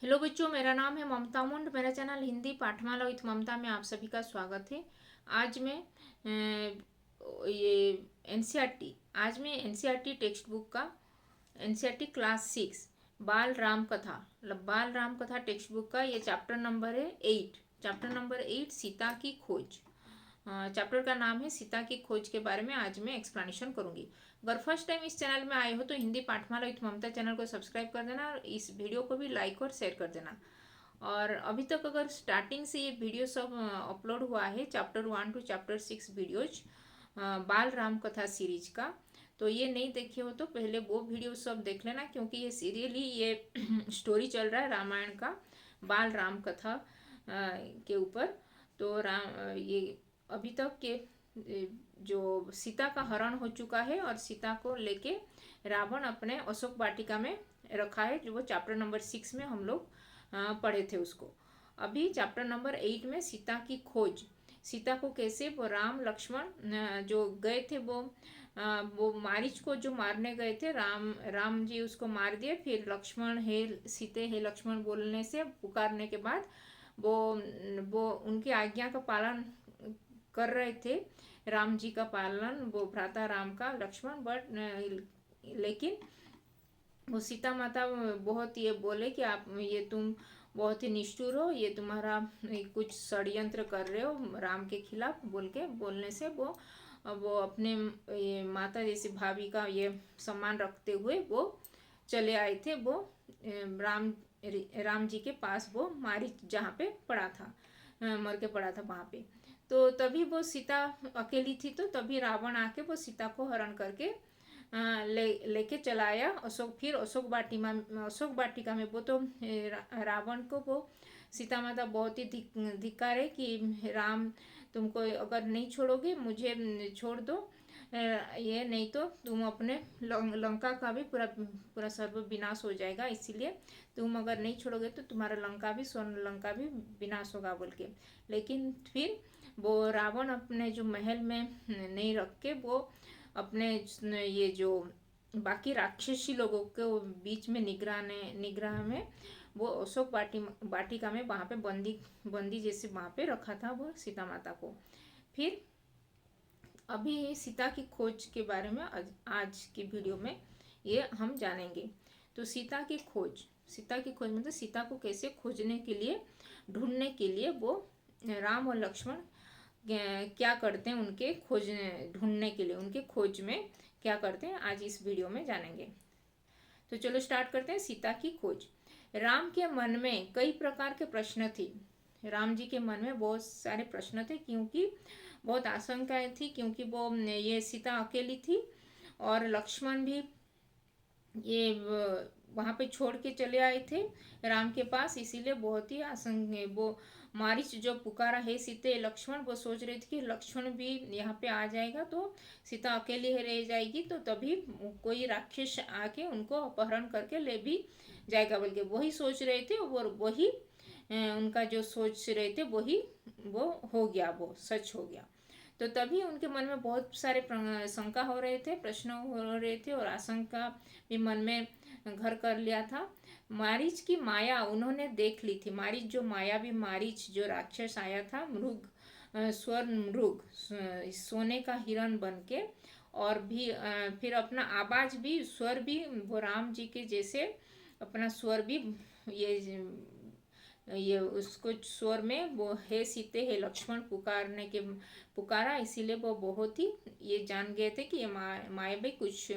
Hello बच्चों, मेरा नाम है ममता मुंड। मेरा चैनल हिंदी पाठमाला विथ ममता में आप सभी का स्वागत है। आज मैं ये एनसीईआरटी आज मैं एनसीईआरटी टेक्स्ट बुक का एनसीईआरटी क्लास 6 बाल राम कथा टेक्स्ट बुक का ये चैप्टर नंबर है 8। चैप्टर नंबर 8 सीता की खोज। चैप्टर का नाम है सीता की खोज के बारे में आज मैं एक्सप्लेनेशन करूंगी। अगर फर्स्ट टाइम इस चैनल में आए हो तो हिंदी पाठमाला विथ ममता चैनल को सब्सक्राइब कर देना और इस वीडियो को भी लाइक और शेयर कर देना। और अभी तक अगर स्टार्टिंग से ये वीडियो सब अपलोड हुआ है चैप्टर 1 टू चैप्टर 6 वीडियोज बाल राम कथा सीरीज का, तो ये नहीं देखे हो तो पहले वो वीडियो सब देख लेना, क्योंकि ये सीरियली ये स्टोरी चल रहा है रामायण का बाल राम कथा के ऊपर। तो ये अभी तक के जो सीता का हरण हो चुका है और सीता को लेके रावण अपने अशोक वाटिका में रखा है, जो वो चैप्टर नंबर 6 में हम लोग पढ़े थे उसको। अभी चैप्टर नंबर 8 में सीता की खोज, सीता को कैसे वो राम लक्ष्मण जो गए थे वो मारीच को जो मारने गए थे, राम जी उसको मार दिए। फिर लक्ष्मण हे सीते हे लक्ष्मण बोलने से पुकारने के बाद वो वो उनकी आज्ञा का पालन कर रहे थे, राम जी का पालन, वो भ्राता राम का लक्ष्मण। बट लेकिन वो सीता माता बहुत ये बोले कि आप ये तुम बहुत ही निष्ठुर हो, ये तुम्हारा कुछ षड्यंत्र कर रहे हो राम के खिलाफ बोलने से वो अपने ये माता जैसी भाभी का ये सम्मान रखते हुए वो चले आए थे। वो राम राम जी के पास वो मारी जहाँ पे पड़ा था, मर के पड़ा था वहाँ पे। तो तभी वो सीता अकेली थी, तो तभी रावण आके वो सीता को हरण करके लेके चला आया फिर अशोक वाटिका में। वो तो रावण को वो सीता माता बहुत ही धिक्कारे कि राम तुमको अगर नहीं छोड़ोगे, मुझे छोड़ दो, ये नहीं तो तुम अपने लंका का भी पूरा पूरा सर्व विनाश हो जाएगा, इसीलिए तुम अगर नहीं छोड़ोगे तो तुम्हारा स्वर्ण लंका भी विनाश होगा बोल के। लेकिन फिर वो रावण अपने जो महल में नहीं रख के वो अपने ये जो बाकी राक्षसी लोगों के बीच में निग्रह में वो अशोक वाटिका में वहाँ पे बंदी जैसे वहाँ पे रखा था वो सीता माता को। फिर अभी सीता की खोज के बारे में आज की वीडियो में ये हम जानेंगे। तो सीता की खोज मतलब सीता को कैसे खोजने के लिए, ढूंढने के लिए वो राम और लक्ष्मण क्या करते हैं, उनके ढूंढने के लिए, उनके खोज में क्या करते हैं, आज इस वीडियो में जानेंगे। तो चलो स्टार्ट करते हैं। सीता की खोज। राम के मन में कई प्रकार के प्रश्न थे। राम जी के मन में बहुत सारे प्रश्न थे, क्योंकि बहुत आशंकाएं थी, क्योंकि वो ये सीता अकेली थी और लक्ष्मण भी ये वहाँ पे छोड़ के चले आए थे राम के पास, इसीलिए बहुत ही आशंका। वो मारिच जो पुकारा है सीते लक्ष्मण, वो सोच रहे थे कि लक्ष्मण भी यहाँ पे आ जाएगा तो सीता अकेली रह जाएगी, तो तभी कोई राक्षस आके उनको अपहरण करके ले भी जाएगा बोल के वही सोच रहे थे। और वही उनका जो सोच रहे थे वही वो हो गया, वो सच हो गया। तो तभी उनके मन में बहुत सारे शंका हो रहे थे, प्रश्न हो रहे थे और आशंका भी मन में घर कर लिया था। मारीच की माया उन्होंने देख ली थी। मारीच जो मायावी मारीच जो राक्षस आया था, स्वर्ण मृग, सोने का हिरण बन के, और भी फिर अपना आवाज भी, स्वर भी वो राम जी के जैसे अपना स्वर भी ये उसको स्वर में वो हे सीते हे लक्ष्मण पुकारा, इसीलिए वो बहुत ही ये जान गए थे कि ये मायावी कुछ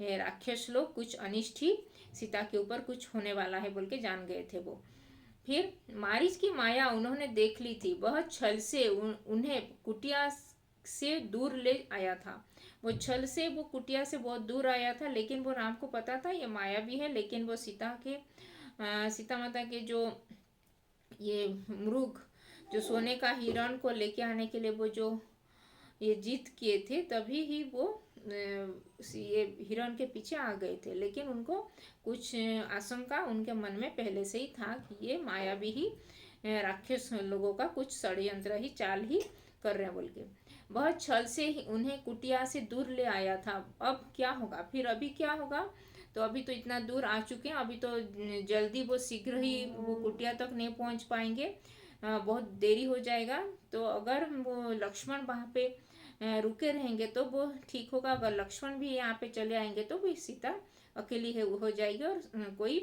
राक्षस लोग, कुछ अनिष्ट ही सीता के ऊपर कुछ होने वाला है बोल के जान गए थे वो। फिर मारीच की माया उन्होंने देख ली थी। वह छल से उन्हें कुटिया से दूर ले आया था। वो छल से वो कुटिया से बहुत दूर आया था, लेकिन वो राम को पता था ये माया भी है। लेकिन वो सीता माता के जो ये मृग जो सोने का हिरण को लेके आने के लिए वो जो ये जीत किए थे, तभी ही वो ये हिरण के पीछे आ गए थे। लेकिन उनको कुछ आशंका उनके मन में पहले से ही था कि ये मायावी ही राक्षस लोगों का कुछ षड्यंत्र ही चाल ही कर रहे हैं बोल के। वह छल से ही उन्हें कुटिया से दूर ले आया था। अब क्या होगा, फिर अभी क्या होगा, तो अभी तो इतना दूर आ चुके हैं, अभी तो जल्दी वो शीघ्र ही वो कुटिया तक नहीं पहुंच पाएंगे, बहुत देरी हो जाएगा। तो अगर वो लक्ष्मण वहाँ पे रुके रहेंगे तो वो ठीक होगा। अगर लक्ष्मण भी यहाँ पे चले आएंगे तो भी सीता अकेली है हो जाएगी और कोई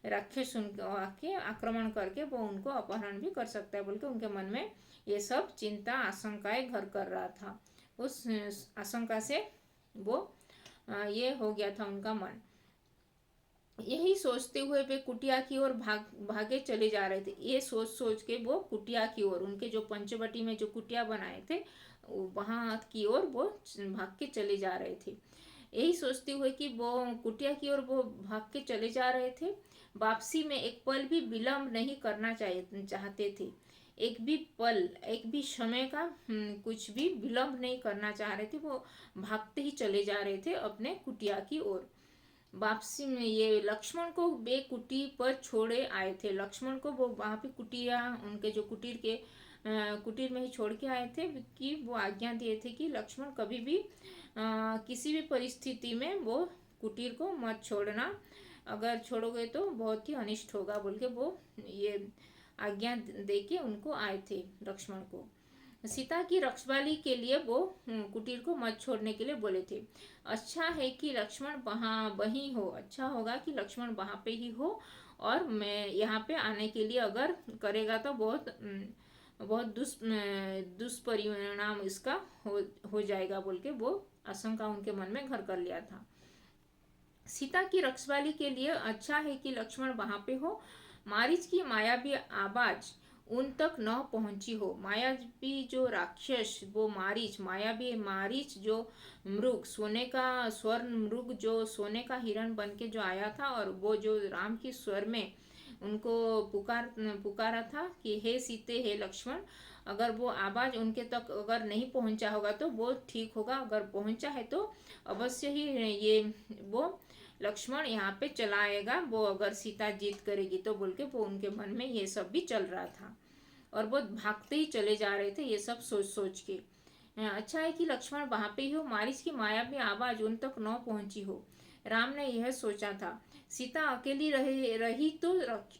राक्षस उनको आके आक्रमण करके वो उनको अपहरण भी कर सकता है बोल के उनके मन में ये सब चिंता आशंकाएं घर कर रहा था। उस आशंका से वो ये हो गया था उनका मन। यही सोचते हुए वे कुटिया की ओर भागे चले जा रहे थे। ये सोच सोच के वो कुटिया की ओर, उनके जो पंचवटी में जो कुटिया बनाए थे वहां की ओर वो भाग के चले जा रहे थे। यही सोचते हुए कि वो कुटिया की ओर वो भाग के चले जा रहे थे। वापसी में एक पल भी विलंब नहीं करना चाहते थे। एक भी पल, एक भी समय का कुछ भी विलंब नहीं करना चाह रहे थे। वो भागते ही चले जा रहे थे अपने कुटिया की ओर। वापसी में ये लक्ष्मण को वे कुटी पर छोड़े आए थे। लक्ष्मण को वो वहाँ पे कुटिया, उनके जो कुटीर में ही छोड़ के आए थे कि वो आज्ञा दिए थे कि लक्ष्मण कभी भी किसी भी परिस्थिति में वो कुटीर को मत छोड़ना, अगर छोड़ोगे तो बहुत ही अनिष्ट होगा बोल के वो ये आज्ञा दे के उनको आए थे लक्ष्मण को। सीता की रखवाली के लिए वो कुटीर को मत छोड़ने के लिए बोले थे। अच्छा है कि लक्ष्मण वहाँ वहीं हो, अच्छा होगा कि लक्ष्मण वहाँ पे ही हो, और मैं यहाँ पे आने के लिए अगर करेगा तो बहुत दुष्परिणाम इसका हो जाएगा बोल के वो आशंका उनके मन में घर कर लिया था। सीता की रखवाली के लिए अच्छा है कि लक्ष्मण वहाँ पे हो। मारीच की मायावी आवाज उन तक न पहुंची हो। मायावी जो राक्षस वो मायावी मारीच जो मृग, सोने का स्वर्ण मृग जो सोने का हिरण बन के जो आया था और वो जो राम की स्वर में उनको पुकारा था कि हे सीते हे लक्ष्मण, अगर वो आवाज उनके तक अगर नहीं पहुंचा होगा तो वो ठीक होगा। अगर पहुंचा है तो अवश्य ही ये वो लक्ष्मण यहाँ पे चला आएगा, वो अगर सीता जीत करेगी तो बोल के वो उनके मन में ये सब भी चल रहा था और वो भागते ही चले जा रहे थे ये सब सोच सोच के। अच्छा है कि लक्ष्मण वहाँ पे ही हो, मारिच की मायावी आवाज उन तक न पहुंची हो। राम ने यह सोचा था। सीता अकेली रही तो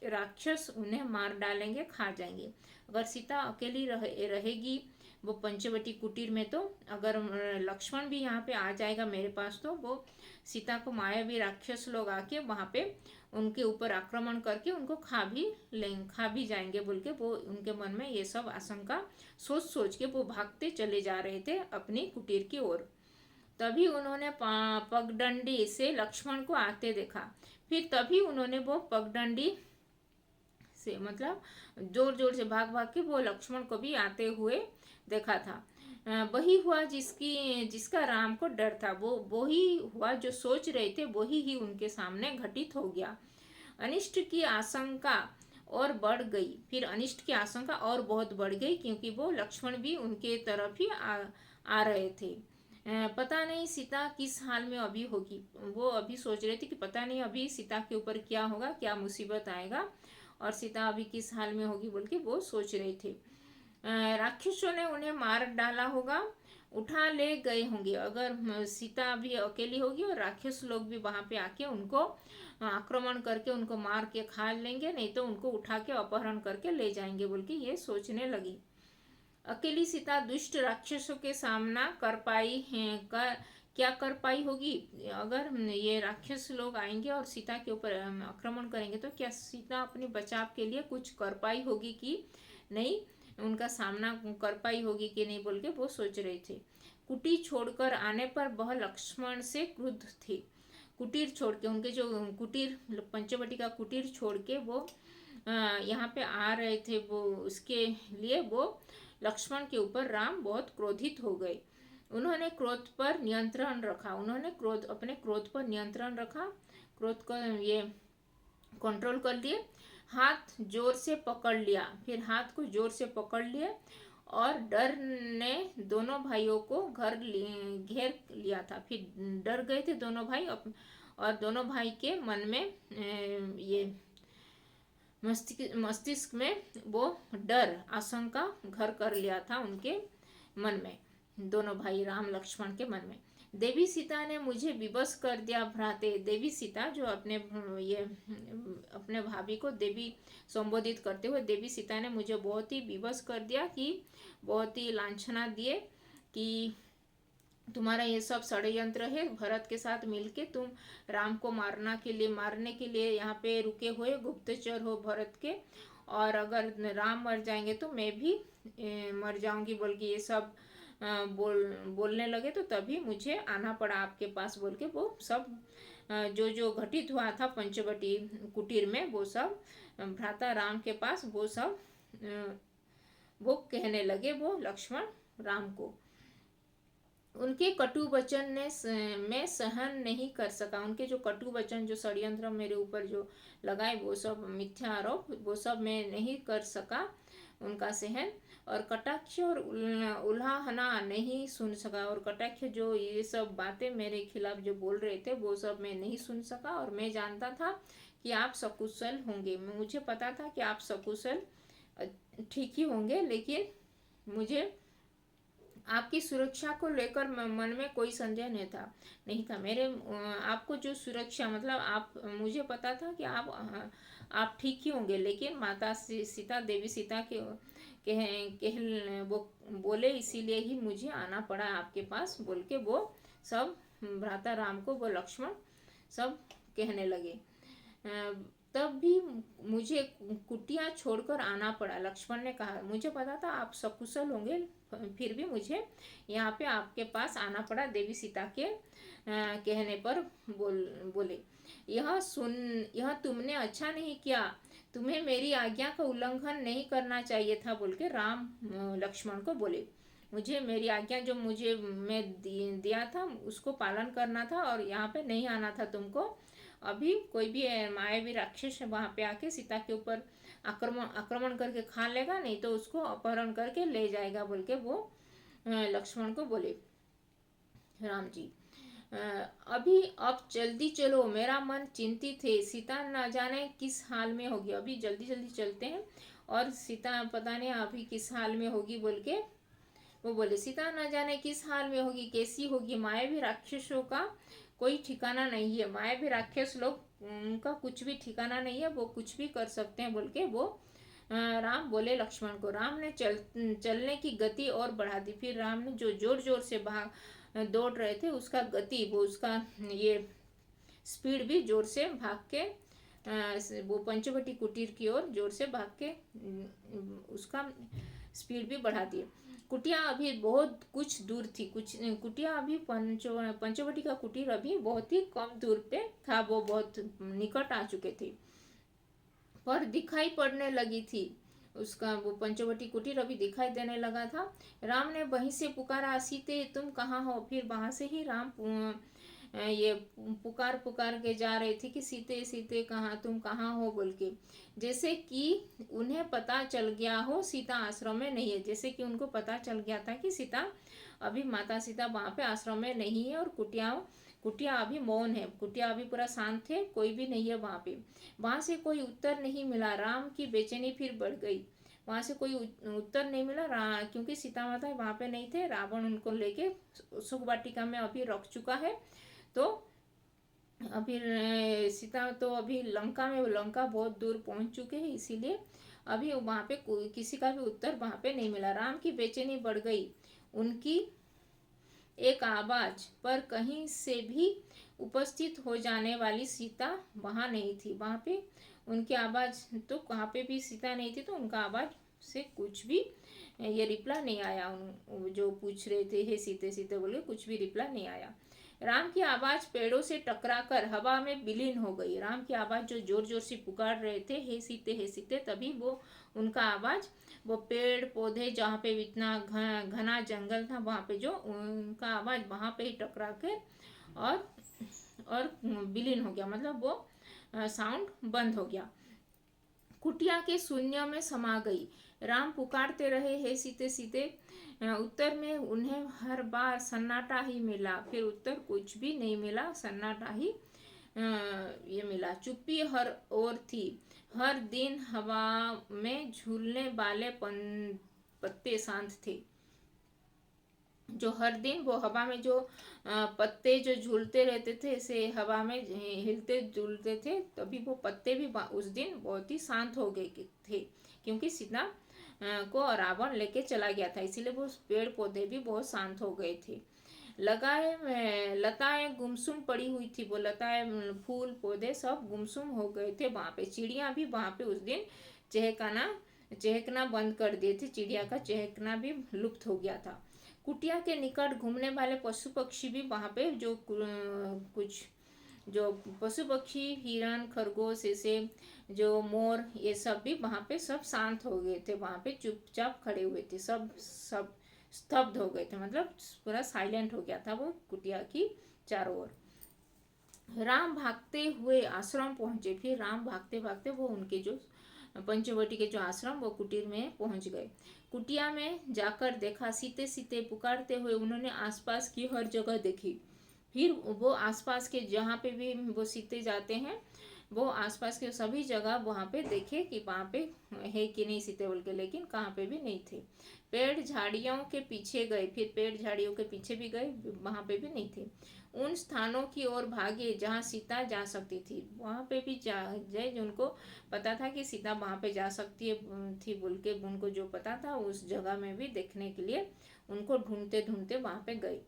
राक्षस उन्हें मार डालेंगे, खा जाएंगे। अगर सीता अकेली रहेगी वो पंचवटी कुटीर में, तो अगर लक्ष्मण भी यहाँ पे आ जाएगा मेरे पास तो वो सीता को मायावी राक्षस लोग आके वहाँ पे उनके ऊपर आक्रमण करके उनको खा भी जाएंगे बोल के वो उनके मन में ये सब आशंका सोच सोच के वो भागते चले जा रहे थे अपनी कुटीर की ओर। तभी उन्होंने पगडंडी से लक्ष्मण को आते देखा। फिर तभी उन्होंने वो पगडंडी से मतलब जोर जोर से भाग भाग के वो लक्ष्मण को भी आते हुए देखा था। वही हुआ जिसका राम को डर था, वो ही हुआ जो सोच रहे थे, वही ही उनके सामने घटित हो गया। अनिष्ट की आशंका और बढ़ गई। फिर अनिष्ट की आशंका और बहुत बढ़ गई क्योंकि वो लक्ष्मण भी उनके तरफ ही आ रहे थे। पता नहीं सीता किस हाल में अभी होगी। वो अभी सोच रहे थे कि पता नहीं अभी सीता के ऊपर क्या होगा, क्या मुसीबत आएगा और सीता अभी किस हाल में होगी बोल के वो सोच रहे थे। राक्षसों ने उन्हें मार डाला होगा, उठा ले गए होंगे। अगर सीता भी अकेली होगी और राक्षस लोग भी वहां पे आके उनको आक्रमण करके उनको मार के खा लेंगे, नहीं तो उनको उठा के अपहरण करके ले जाएंगे बोल के ये सोचने लगी। अकेली सीता दुष्ट राक्षसों के सामना कर पाई है क्या कर पाई होगी। अगर ये राक्षस लोग आएंगे और सीता के ऊपर आक्रमण करेंगे तो क्या सीता अपने बचाव के लिए कुछ कर पाई होगी कि नहीं, उनका सामना कर पाई होगी कि नहीं बोल के वो सोच रहे थे। कुटीर छोड़कर आने पर वह लक्ष्मण से क्रुद्ध थे। कुटीर छोड़ के उनके जो कुटीर पंचवटी का कुटीर छोड़ के वो यहाँ पे आ रहे थे, वो उसके लिए वो लक्ष्मण के ऊपर राम बहुत क्रोधित हो गए। उन्होंने क्रोध पर नियंत्रण रखा, अपने क्रोध पर नियंत्रण रखा, क्रोध को ये कंट्रोल कर लिए। हाथ जोर से पकड़ लिया, फिर हाथ को जोर से पकड़ लिए और डर ने दोनों भाइयों को घेर लिया था। फिर डर गए थे दोनों भाई और दोनों भाई के मन में ये मस्तिष्क में वो डर आशंका घर कर लिया था उनके मन में, दोनों भाई राम लक्ष्मण के मन में। देवी सीता ने मुझे विवश कर दिया भ्राते। देवी सीता जो ये अपने भाभी को देवी संबोधित करते हुए, देवी सीता ने मुझे बहुत ही विवश कर दिया, कि बहुत ही लांछना दिए कि तुम्हारा ये सब षड्यंत्र है, भरत के साथ मिलके तुम राम को मारने के लिए यहाँ पे रुके हुए गुप्तचर हो भरत के, और अगर राम मर जाएंगे तो मैं भी मर जाऊंगी बोल के ये सब बोलने लगे। तो तभी मुझे आना पड़ा आपके पास बोल के वो सब जो जो घटित हुआ था पंचवटी कुटीर में, वो सब भ्राता राम के पास वो सब वो कहने लगे, वो लक्ष्मण राम को। उनके कटु वचन ने मैं सहन नहीं कर सका। उनके जो कटु वचन, जो षड्यंत्र मेरे ऊपर जो लगाए, वो सब मिथ्या आरोप, वो सब मैं नहीं कर सका उनका सहन। और कटाक्ष और उल्हाहना नहीं सुन सका। और कटाक्ष जो ये सब बातें मेरे खिलाफ जो बोल रहे थे, वो सब मैं नहीं सुन सका। और मैं जानता था कि आप सकुशल होंगे, मुझे पता था कि आप सकुशल ठीक ही होंगे, लेकिन मुझे आपकी सुरक्षा को लेकर मन में कोई संदेह नहीं था मेरे। आपको जो सुरक्षा, मतलब आप, मुझे पता था कि आप ठीक ही होंगे, लेकिन माता सीता, देवी सीता के वो बोले, इसीलिए ही मुझे आना पड़ा आपके पास बोल के वो सब भ्राता राम को वो लक्ष्मण सब कहने लगे। तब भी मुझे कुटिया छोड़कर आना पड़ा। लक्ष्मण ने कहा, मुझे पता था आप सकुशल होंगे, फिर भी मुझे यहाँ पे आपके पास आना पड़ा। देवी सीता के कहने पर बोले, यह तुमने अच्छा नहीं किया, तुम्हें मेरी आज्ञा का उल्लंघन नहीं करना चाहिए था बोल के राम लक्ष्मण को बोले। मुझे मेरी आज्ञा जो मैं दिया था उसको पालन करना था, और यहाँ पे नहीं आना था तुमको। अभी कोई भी मायावी राक्षस वहाँ पे आके सीता के ऊपर आक्रमण करके खा लेगा, नहीं तो उसको अपहरण करके ले जाएगा बोल के वो लक्ष्मण को बोले राम जी। अभी अब जल्दी चलो, मेरा मन चिंतित है, सीता न जाने किस हाल में होगी। अभी जल्दी जल्दी चलते हैं, और सीता पता नहीं अभी किस हाल में होगी बोल के वो बोले। सीता न जाने किस हाल में होगी, कैसी होगी। मायावी राक्षसों का कोई ठिकाना नहीं है। मायावी राक्षस लोग, उनका कुछ भी ठिकाना नहीं है, वो कुछ भी कर सकते हैं बोल के वो राम बोले लक्ष्मण को। राम ने चलने की गति और बढ़ा दी। फिर राम ने जो जोर जोर से दौड़ रहे थे, उसका गति, वो उसका ये स्पीड भी जोर से भाग के वो पंचवटी कुटीर की ओर जोर से भाग के उसका स्पीड भी बढ़ा दिए। कुटिया अभी बहुत कुछ दूर थी, कुटिया अभी पंचवटी का कुटीर अभी बहुत ही कम दूर पे था, वो बहुत निकट आ चुके थे, पर दिखाई पड़ने लगी थी उसका वो पंचवटी कुटीर अभी दिखाई देने लगा था। राम ने वहीं से पुकारा, सीते तुम कहाँ हो। फिर वहां से ही राम ये पुकार के जा रहे थे कि सीते सीते कहाँ, तुम कहाँ हो बोल के, जैसे कि उन्हें पता चल गया हो सीता आश्रम में नहीं है। जैसे कि उनको पता चल गया था कि सीता अभी, माता सीता वहाँ पे आश्रम में नहीं है, और कुटिया अभी मौन है, कुटिया अभी पूरा शांत है, कोई भी नहीं है वहाँ पे। वहाँ से कोई उत्तर नहीं मिला। राम की बेचैनी फिर बढ़ गई। वहाँ से कोई उत्तर नहीं मिला, क्योंकि सीता माता वहाँ पे नहीं थे। रावण उनको लेके सुख वाटिका में अभी रख चुका है। तो अभी सीता तो अभी लंका में, लंका बहुत दूर पहुँच चुके हैं, इसीलिए अभी वहाँ पे किसी का भी उत्तर वहाँ पे नहीं मिला। राम की बेचैनी बढ़ गई। उनकी एक आवाज पर कहीं से भी उपस्थित हो जाने वाली सीता वहाँ नहीं थी। वहाँ पे उनकी आवाज़ तो कहाँ पे भी सीता नहीं थी, तो उनका आवाज़ से कुछ भी ये रिप्लाई नहीं आया। जो पूछ रहे थे हे सीते सीते बोले, कुछ भी रिप्लाई नहीं आया। राम की आवाज़ पेड़ों से टकराकर हवा में विलीन हो गई। राम की आवाज़ जो जोर जोर से पुकार रहे थे हे सीते, तभी वो उनका आवाज़ वो पेड़ पौधे जहाँ पे इतना घना जंगल था, वहाँ पे जो उनका आवाज़ वहाँ पे ही टकरा के और विलीन हो गया, मतलब वो साउंड बंद हो गया। कुटिया के शून्य में समा गई। राम पुकारते रहे हे सीते सीते, उत्तर में उन्हें हर बार सन्नाटा ही मिला। फिर उत्तर कुछ भी नहीं मिला, सन्नाटा ही ये मिला। चुप्पी हर ओर थी। हर दिन हवा में झूलने वाले पत्ते शांत थे। जो हर दिन वो हवा में जो पत्ते जो झूलते रहते थे, ऐसे हवा में हिलते झूलते थे, तभी वो पत्ते भी उस दिन बहुत ही शांत हो गए थे, क्योंकि सीता को रावण लेके चला गया था, इसीलिए वो पेड़ पौधे भी बहुत शांत हो गए थे। लगाए लताएं गुमसुम पड़ी हुई थी, वो लताएं फूल पौधे सब गुमसुम हो गए थे वहां पे। चिड़िया भी वहां पे उस दिन चहकाना चहकना बंद कर दिए थे, चिड़िया का चहकना भी लुप्त हो गया था। कुटिया के निकट घूमने वाले पशु पक्षी भी वहां पे जो कुछ जो पशु पक्षी हिरण खरगोश ऐसे जो मोर ये सब भी वहां पे सब शांत हो गए थे, वहां पे चुपचाप खड़े हुए थे, सब सब स्तब्ध हो गए थे, मतलब पूरा साइलेंट हो गया था वो कुटिया की चारों ओर। राम भागते हुए आश्रम पहुंचे, फिर राम भागते भागते वो उनके जो पंचवटी के जो आश्रम वो कुटीर में पहुंच गए। कुटिया में जाकर देखा, सीते सीते पुकारते हुए उन्होंने आसपास की हर जगह देखी। फिर वो आसपास के जहाँ पे भी वो सीते जाते हैं, वो आसपास के सभी जगह वहाँ पे देखे कि वहाँ पे है कि नहीं सीते बोल के, लेकिन कहाँ पे भी नहीं थे। पेड़ झाड़ियों के पीछे गए, फिर पेड़ झाड़ियों के पीछे भी गए, वहाँ पे भी नहीं थे। उन स्थानों की ओर भागे जहाँ सीता जा सकती थी, वहाँ पे भी जय उनको पता था कि सीता वहाँ पे जा सकती है थी बोल के, उनको जो पता था उस जगह में भी देखने के लिए उनको ढूंढते ढूंढते वहाँ पे गए,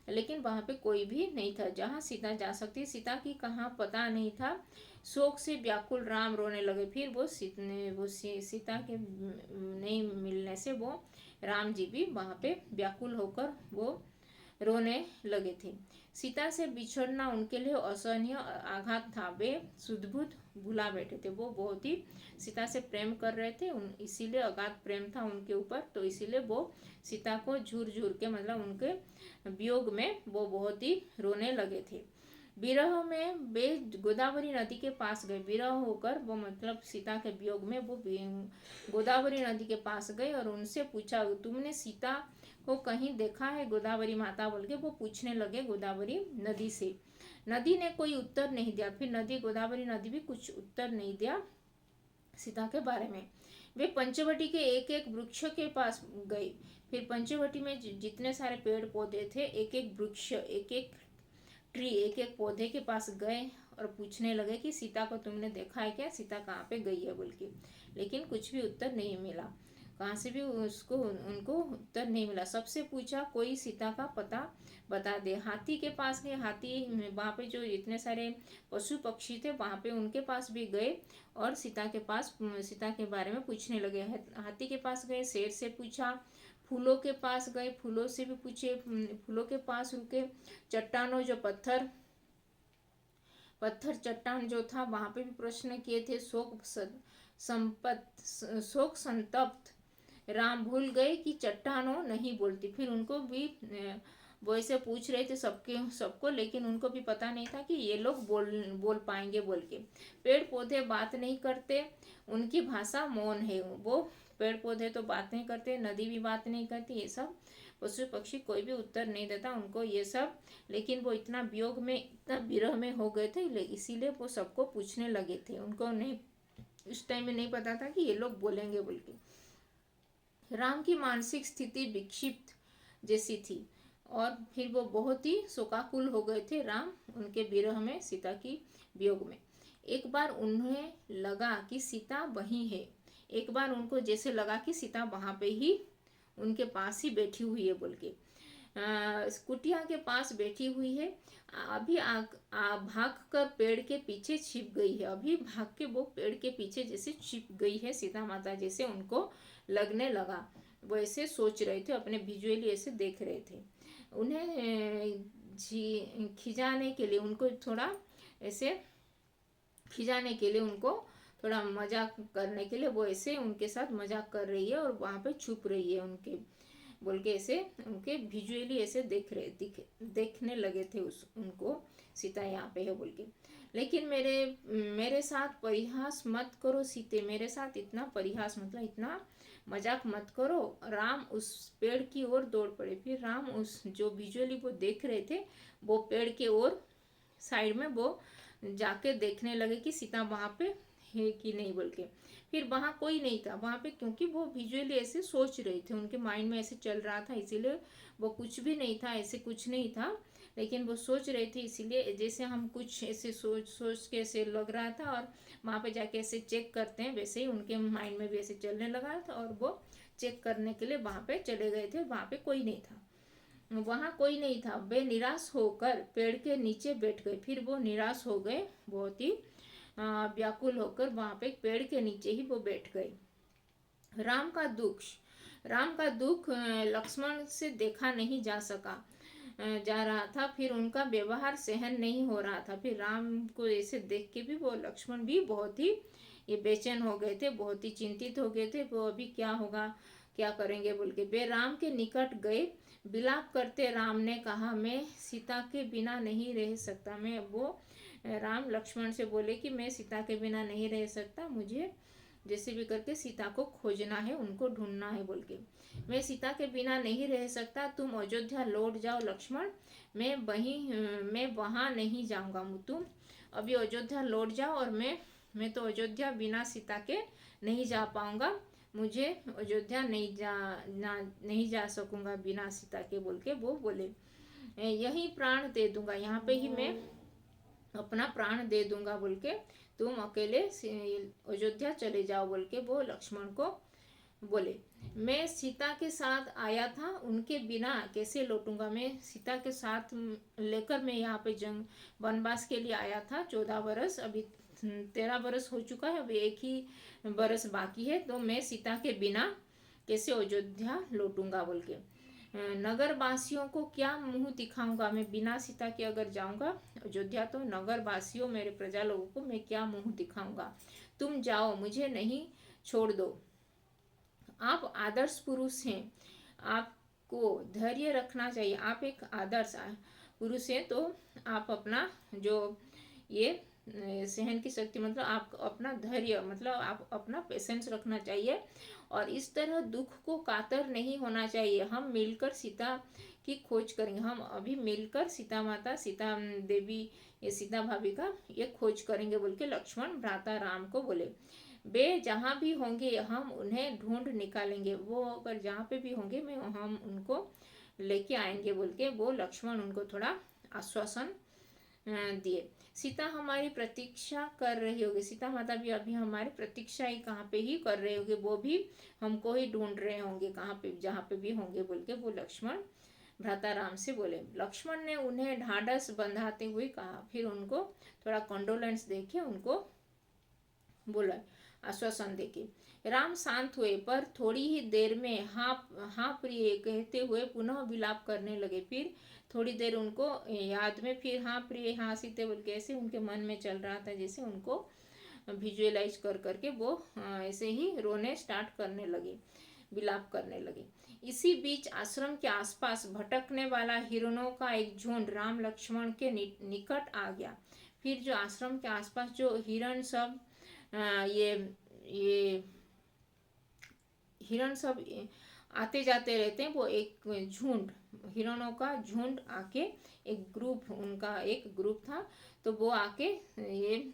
लेकिन वहाँ पे कोई भी नहीं था जहाँ सीता जा सकती। सीता की कहाँ पता नहीं था। शोक से व्याकुल राम रोने लगे। फिर वो सीता के नहीं मिलने से वो राम जी भी वहाँ पे व्याकुल होकर वो रोने लगे थे। सीता से बिछड़ना उनके लिए असहनीय आघात था, वे सुधबुध भुला बैठे थे। वो बहुत ही सीता से प्रेम कर रहे थे, इसीलिए अगाध प्रेम था उनके ऊपर, तो इसीलिए वो सीता को झूर झूर के, मतलब उनके वियोग में वो बहुत ही रोने लगे थे। विरह में वे गोदावरी नदी के पास गए, विरह होकर वो मतलब सीता के वियोग में वो गोदावरी नदी के पास गए और उनसे पूछा, तुमने सीता को कहीं देखा है गोदावरी माता बोल के वो पूछने लगे गोदावरी नदी से। नदी ने कोई उत्तर नहीं दिया, फिर गोदावरी नदी भी कुछ उत्तर नहीं दिया सीता के बारे में। वे पंचवटी के एक एक वृक्ष के पास गए, फिर पंचवटी में जितने सारे पेड़ पौधे थे, एक एक वृक्ष एक एक ट्री एक एक पौधे के पास गए और पूछने लगे कि सीता को तुमने देखा है क्या, सीता कहाँ पे गई है बोल के, लेकिन कुछ भी उत्तर नहीं मिला, कहाँ से भी उसको उनको उत्तर नहीं मिला। सबसे पूछा कोई सीता का पता बता दे। हाथी के पास गए, हाथी वहाँ पे जो इतने सारे पशु पक्षी थे वहाँ पे उनके पास भी गए और सीता के बारे में पूछने लगे। हाथी के पास गए, शेर से पूछा, फूलों के पास गए, फूलों से भी पूछे, फूलों के पास रुके, चट्टानों जो पत्थर चट्टान जो था वहां पे भी प्रश्न किए थे। शोक संतप्त राम भूल गए कि चट्टानों नहीं बोलती, फिर उनको भी वो ऐसे पूछ रहे थे सबको, लेकिन उनको भी पता नहीं था कि ये लोग बोल पाएंगे बोल के। पेड़ पौधे बात नहीं करते, उनकी भाषा मौन है। वो पेड़ पौधे तो बात नहीं करते, नदी भी बात नहीं करती, ये सब पशु पक्षी कोई भी उत्तर नहीं देता उनको ये सब, लेकिन वो इतना वियोग में इतना विरह में हो गए थे, इसीलिए वो सबको पूछने लगे थे। उनको नहीं उस टाइम में नहीं पता था कि ये लोग बोलेंगे बोल के। राम की मानसिक स्थिति विक्षिप्त जैसी थी और फिर वो बहुत ही शोकाकुल हो गए थे राम उनके विरह में, सीता की वियोग में। एक बार उन्हें लगा कि सीता वहीं है, एक बार उनको जैसे लगा कि सीता वहां पे ही उनके पास ही बैठी हुई है बोल के, कुटिया के पास बैठी हुई है। अभी भाग कर पेड़ के पीछे छिप गई है, अभी भाग के वो पेड़ के पीछे जैसे छिप गई है सीता माता, जैसे उनको लगने लगा। वो ऐसे सोच रहे थे, अपने विजुअली ऐसे देख रहे थे। उन्हें खिजाने के लिए उनको थोड़ा ऐसे खिजाने के लिए उनको थोड़ा मजाक करने के लिए वो ऐसे उनके साथ मजाक कर रही है और वहाँ पे छुप रही है उनके बोल के, ऐसे उनके विजुअली ऐसे देखने लगे थे उनको सीता यहाँ पे है बोल के। लेकिन मेरे साथ परिहास मत करो सीते, मेरे साथ इतना परिहास मतलब इतना मजाक मत करो। राम उस पेड़ की ओर दौड़ पड़े, फिर राम उस जो विजुअली वो देख रहे थे वो पेड़ के ओर साइड में वो जाके देखने लगे कि सीता वहाँ पे है कि नहीं बोल के। फिर वहाँ कोई नहीं था वहाँ पे, क्योंकि वो विजुअली ऐसे सोच रहे थे, उनके माइंड में ऐसे चल रहा था, इसीलिए वो कुछ भी नहीं था, ऐसे कुछ नहीं था, लेकिन वो सोच रहे थे, इसीलिए जैसे हम कुछ ऐसे सोच सोच के ऐसे लग रहा था, और वहाँ पे जाके ऐसे चेक करते हैं वैसे ही उनके माइंड में भी ऐसे चलने लगा था, और वो चेक करने के लिए वहाँ पे चले गए थे। वहाँ पे कोई नहीं था, वहाँ कोई नहीं था। वे निराश होकर पेड़ के नीचे बैठ गए। फिर वो निराश हो गए, बहुत ही व्याकुल होकर वहाँ पे पेड़ के नीचे ही वो बैठ गए। राम का दुख राम का दुख लक्ष्मण से देखा नहीं जा सका जा रहा था। फिर उनका व्यवहार सहन नहीं हो रहा था। फिर राम को ऐसे देख के भी वो लक्ष्मण भी बहुत ही ये बेचैन हो गए थे, बहुत ही चिंतित हो गए थे। वो अभी क्या होगा, क्या करेंगे बोल के वे राम के निकट गए। विलाप करते राम ने कहा, मैं सीता के बिना नहीं रह सकता। मैं वो राम लक्ष्मण से बोले कि मैं सीता के बिना नहीं रह सकता, मुझे जैसे भी करके सीता को खोजना है, उनको ढूंढना है बोल के। मैं सीता के बिना नहीं रह सकता, तुम अयोध्या लौट जाओ लक्ष्मण, मैं वहाँ नहीं जाऊँगा। तुम अभी अयोध्या लौट जाओ, और मैं तो अयोध्या बिना सीता के नहीं जा पाऊँगा, मुझे अयोध्या नहीं जा सकूँगा बिना सीता के बोल के वो बोले। यही प्राण दे दूँगा, यहाँ पे ही मैं अपना प्राण दे दूँगा बोल के तुम अकेले अयोध्या चले जाओ बोल के वो लक्ष्मण को बोले। मैं सीता के साथ आया था, उनके बिना कैसे लौटूंगा। मैं सीता के साथ लेकर मैं यहाँ पे जंग वनवास के लिए आया था। 14 बरस, अभी 13 बरस हो चुका है, अभी 1 ही बरस बाकी है, तो मैं सीता के बिना कैसे अयोध्या लौटूंगा बोल के। नगर वासियों को क्या मुंह दिखाऊंगा, मैं बिना सीता के अगर जाऊंगा अयोध्या तो नगर वासियों, मेरे प्रजा लोगों को मैं क्या मुंह दिखाऊंगा। तुम जाओ, मुझे नहीं छोड़ दो। आप आदर्श पुरुष हैं, आपको धैर्य रखना चाहिए। आप एक आदर्श पुरुष हैं, तो आप अपना जो ये सहन की शक्ति, मतलब आप अपना धैर्य, मतलब आप अपना पेशेंस रखना चाहिए, और इस तरह दुख को कातर नहीं होना चाहिए। हम मिलकर सीता की खोज करेंगे। हम अभी मिलकर सीता माता, सीता देवी, ये सीता भाभी का ये खोज करेंगे बोल के लक्ष्मण भ्राता राम को बोले। वे जहाँ भी होंगे हम उन्हें ढूंढ निकालेंगे। वो अगर जहाँ पे भी होंगे मैं हम उनको लेके आएंगे बोल के वो लक्ष्मण उनको थोड़ा आश्वासन दिए। सीता हमारी प्रतीक्षा कर रही होगी, सीता माता भी अभी हमारी प्रतीक्षा ही कहाँ पे ही कर रहे होंगे, वो भी हमको ही ढूंढ रहे होंगे कहाँ पे, जहाँ पे भी होंगे बोल के वो लक्ष्मण भ्राता राम से बोले। लक्ष्मण ने उन्हें ढाढ़स बंधाते हुए कहा, फिर उनको थोड़ा कंडोलेंस देके उनको बोला, आश्वासन देके। राम शांत हुए, पर थोड़ी ही देर में हाँ प्रिय कहते हुए पुनः विलाप करने लगे। फिर थोड़ी देर उनको याद में फिर हाँ प्रिय, हाँ सीते बोल के ऐसे उनके मन में चल रहा था, जैसे उनको विजुअलाइज कर करके वो ऐसे ही रोने स्टार्ट करने लगे, विलाप करने लगे। इसी बीच आश्रम के आसपास भटकने वाला हिरणों का एक झुंड राम लक्ष्मण के निकट आ गया। फिर जो आश्रम के आसपास जो हिरण सब ये हिरण सब आते जाते रहते हैं, वो एक झुंड, हिरणों का झुंड आके एक ग्रुप, उनका एक ग्रुप था, तो वो आके ये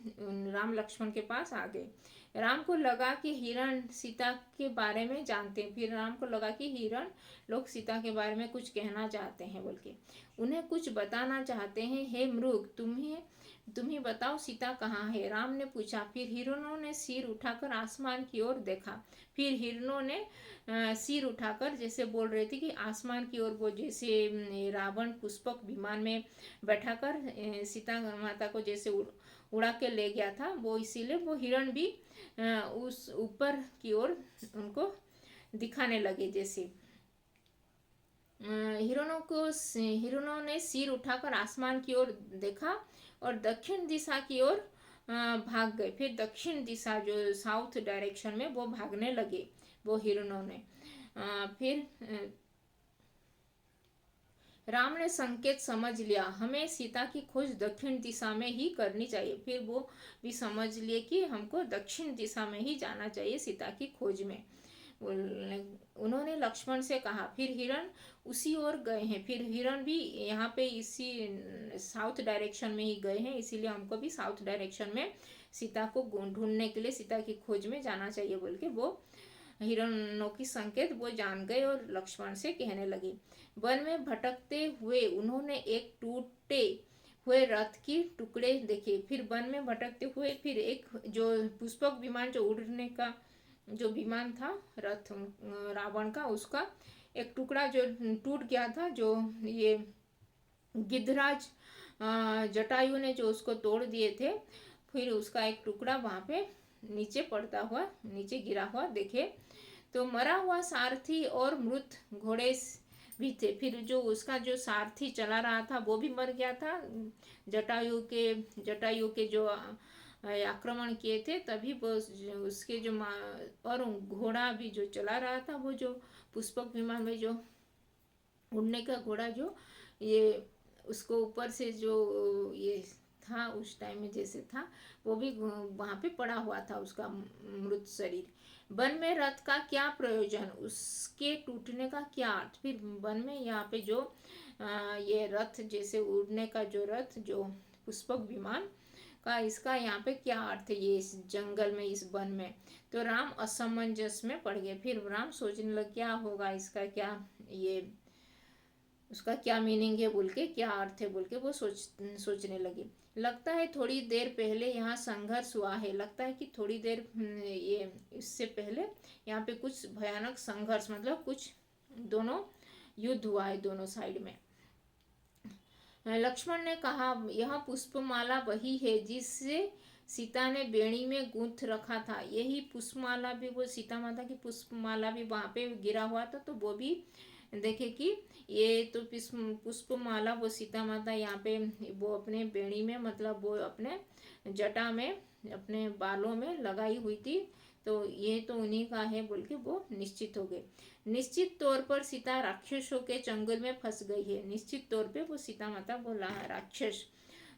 राम लक्ष्मण के पास आ गए। राम को लगा कि हिरण सीता के बारे में जानते हैं। फिर राम को लगा कि हिरण लोग सीता के बारे में कुछ कहना चाहते हैं बोल के, उन्हें कुछ बताना चाहते हैं। हे मृग, तुम ही बताओ सीता कहाँ है, राम ने पूछा। फिर हिरणों ने सिर उठाकर आसमान की ओर देखा। फिर हिरणों ने सिर उठाकर जैसे बोल रहे थे कि आसमान की ओर, वो जैसे रावण पुष्पक विमान में बैठाकर सीता माता को जैसे उड़ा के ले गया था, वो इसीलिए वो हिरण भी उस ऊपर की ओर उनको दिखाने लगे। जैसे हिरणों ने सिर उठाकर आसमान की ओर देखा और दक्षिण दिशा की ओर भाग गए। फिर दक्षिण दिशा जो साउथ डायरेक्शन में वो भागने लगे वो हिरणों ने। फिर राम ने संकेत समझ लिया, हमें सीता की खोज दक्षिण दिशा में ही करनी चाहिए। फिर वो भी समझ लिए कि हमको दक्षिण दिशा में ही जाना चाहिए सीता की खोज में। उन्होंने लक्ष्मण से कहा। फिर हिरण उसी ओर गए हैं। फिर हिरण भी यहाँ पे इसी साउथ डायरेक्शन में ही गए हैं, इसीलिए हमको भी साउथ डायरेक्शन में सीता को ढूंढने के लिए, सीता की खोज में जाना चाहिए बोल के वो हिरणों की संकेत वो जान गए और लक्ष्मण से कहने लगे। वन में भटकते हुए उन्होंने एक टूटे हुए रथ की टुकड़े देखे। फिर वन में भटकते हुए फिर एक जो पुष्पक विमान, जो उड़ने का जो विमान था रथ रावण का, उसका एक टुकड़ा जो टूट गया था, जो ये गिद्धराज जटायु ने जो उसको तोड़ दिए थे, फिर उसका एक टुकड़ा वहाँ पे नीचे पड़ता हुआ, नीचे गिरा हुआ देखे। तो मरा हुआ सारथी और मृत घोड़े भी थे। फिर जो उसका जो सारथी चला रहा था वो भी मर गया था, जटायु के जो आक्रमण किए थे तभी वो उसके जो और घोड़ा भी जो चला रहा था, वो जो पुष्पक विमान में जो उड़ने का घोड़ा, जो ये उसको ऊपर से जो ये था उस टाइम में जैसे था, वो भी वहाँ पे पड़ा हुआ था उसका मृत शरीर। वन में रथ का क्या प्रयोजन, उसके टूटने का क्या अर्थ। फिर वन में यहाँ पे जो ये रथ जैसे उड़ने का जो रथ, जो पुष्पक विमान का, इसका यहाँ पे क्या अर्थ है ये इस जंगल में, इस वन में। तो राम असमंजस में पड़ गए। फिर राम सोचने लगे क्या होगा इसका, क्या ये उसका क्या मीनिंग है बोल के, क्या अर्थ है बोल के वो सोचने लगे। लगता है थोड़ी देर पहले यहाँ संघर्ष हुआ है, लगता है कि थोड़ी देर ये इससे पहले यहाँ पे कुछ भयानक संघर्ष, मतलब कुछ दोनों युद्ध हुआ है दोनों साइड में। लक्ष्मण ने कहा यह पुष्पमाला वही है जिससे सीता ने बेड़ी में गूंथ रखा था। यही पुष्पमाला भी, वो सीता माता की पुष्पमाला भी वहाँ पे गिरा हुआ था, तो वो भी देखे कि ये तो पुष्पमाला वो सीता माता यहाँ पे वो अपने बेड़ी में, मतलब वो अपने जटा में अपने बालों में लगाई हुई थी, तो ये तो उन्हीं का है बोल के वो निश्चित हो गए। निश्चित तौर पर सीता राक्षसों के चंगुल में फंस गई है। निश्चित तौर पे वो सीता माता बोला है राक्षस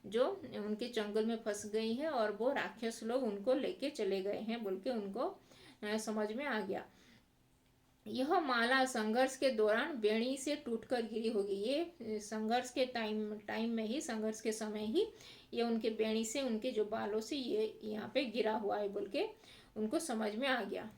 जो उनके चंगुल में फंस गई है और वो राक्षस लोग उनको लेके चले गए हैं बोल के उनको समझ में आ गया। यह माला संघर्ष के दौरान बेड़ी से टूटकर गिरी होगी। ये संघर्ष के टाइम में ही, संघर्ष के समय ही ये उनके बेड़ी से, उनके जो बालों से ये यहाँ पे गिरा हुआ है बोल के उनको समझ में आ गया।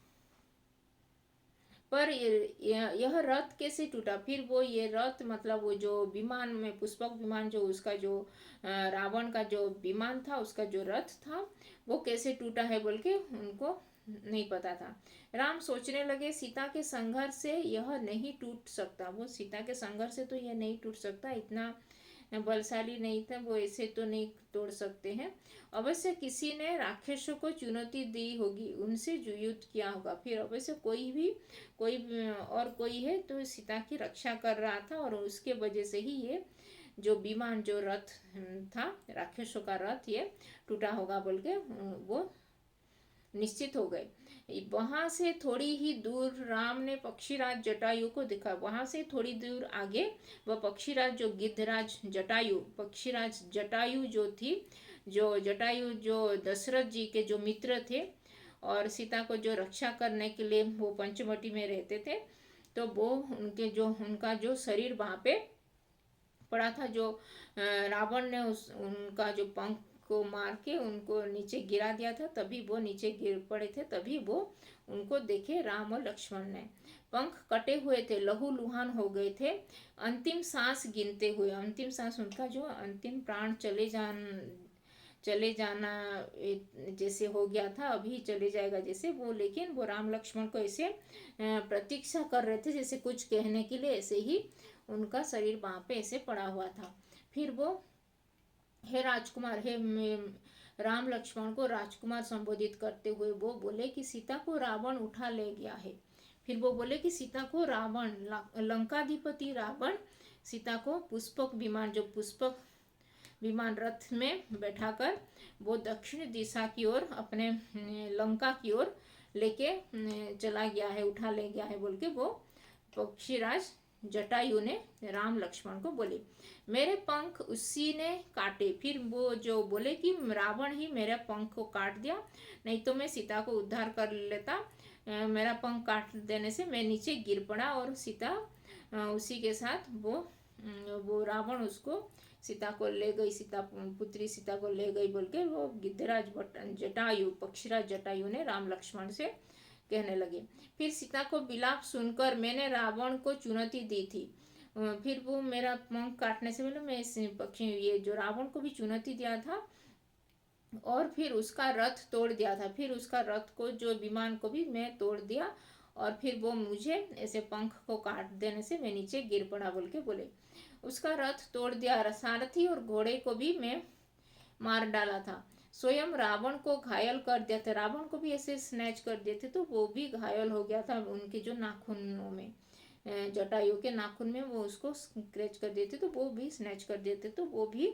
पर यह रथ कैसे टूटा। फिर वो ये रथ, मतलब वो जो विमान में पुष्पक विमान, जो उसका जो रावण का जो विमान था, उसका जो रथ था वो कैसे टूटा है बोल के उनको नहीं पता था। राम सोचने लगे सीता के संघर्ष से यह नहीं टूट सकता। वो सीता के संघर्ष से तो यह नहीं टूट सकता, इतना बलशाली नहीं था वो, ऐसे तो नहीं तोड़ सकते हैं। अवश्य किसी ने राक्षसों को चुनौती दी होगी, उनसे युद्ध किया होगा। फिर अवश्य कोई और कोई है तो सीता की रक्षा कर रहा था और उसके वजह से ही ये जो विमान, जो रथ था राक्षसों का रथ, ये टूटा होगा बोल के वो निश्चित हो गए। वहां से थोड़ी ही दूर राम ने पक्षीराज जटायु को देखा। वहां से थोड़ी दूर आगे वह पक्षीराज जो गिद्धराज जटायु, पक्षीराज जटायु जो थी, जो जटायु जो दशरथ जी के जो मित्र थे और सीता को जो रक्षा करने के लिए वो पंचवटी में रहते थे, तो वो उनके जो उनका जो शरीर वहाँ पे पड़ा था, जो रावण ने उनका जो पंख को मार के उनको नीचे गिरा दिया था, तभी वो नीचे गिर पड़े थे, तभी वो उनको देखे राम और लक्ष्मण ने। पंख कटे हुए थे, लहू लुहान हो गए थे, अंतिम सांस गिनते हुए, अंतिम सांस उनका जो अंतिम प्राण चले जाना जैसे हो गया था, अभी चले जाएगा जैसे वो, लेकिन वो राम लक्ष्मण को ऐसे प्रतीक्षा कर रहे थे जैसे कुछ कहने के लिए, ऐसे ही उनका शरीर वहाँ पे ऐसे पड़ा हुआ था। फिर वो हे राजकुमार, हे राम लक्ष्मण को राजकुमार संबोधित करते हुए वो बोले कि सीता को रावण उठा ले गया है। फिर वो बोले कि सीता को रावण, लंकाधिपति रावण सीता को पुष्पक विमान, जो पुष्पक विमान रथ में बैठाकर वो दक्षिण दिशा की ओर, अपने लंका की ओर लेके चला गया है, उठा ले गया है बोल के वो पक्षीराज जटायु ने राम लक्ष्मण को बोले। मेरे पंख उसी ने काटे। फिर वो जो बोले कि रावण ही मेरे पंख को काट दिया, नहीं तो मैं सीता को उद्धार कर लेता, मेरा पंख काट देने से मैं नीचे गिर पड़ा और सीता उसी के साथ वो रावण उसको सीता को ले गई, सीता पुत्री सीता को ले गई बोल के वो गिद्धराज जटायु, पक्षीराज जटायु ने राम लक्ष्मण से कहने लगे। फिर सीता को विलाप सुनकर मैंने रावण को चुनौती दी थी, फिर वो मेरा पंख काटने से पहले मैं इस पक्षी ये जो रावण को भी चुनौती दिया था और फिर उसका रथ तोड़ दिया था, फिर उसका रथ को जो विमान को भी मैं तोड़ दिया और फिर वो मुझे ऐसे पंख को काट देने से मैं नीचे गिर पड़ा बोल के बोले। उसका रथ तोड़ दिया, सारथी और घोड़े को भी मैं मार डाला था, स्वयं रावण को घायल कर दिया था, रावण को भी ऐसे स्नैच कर दिए थे तो वो भी घायल हो गया था, उनके जो नाखूनों में, जटायु के नाखून में वो उसको स्क्रैच कर देते तो वो भी स्नैच कर देते तो वो भी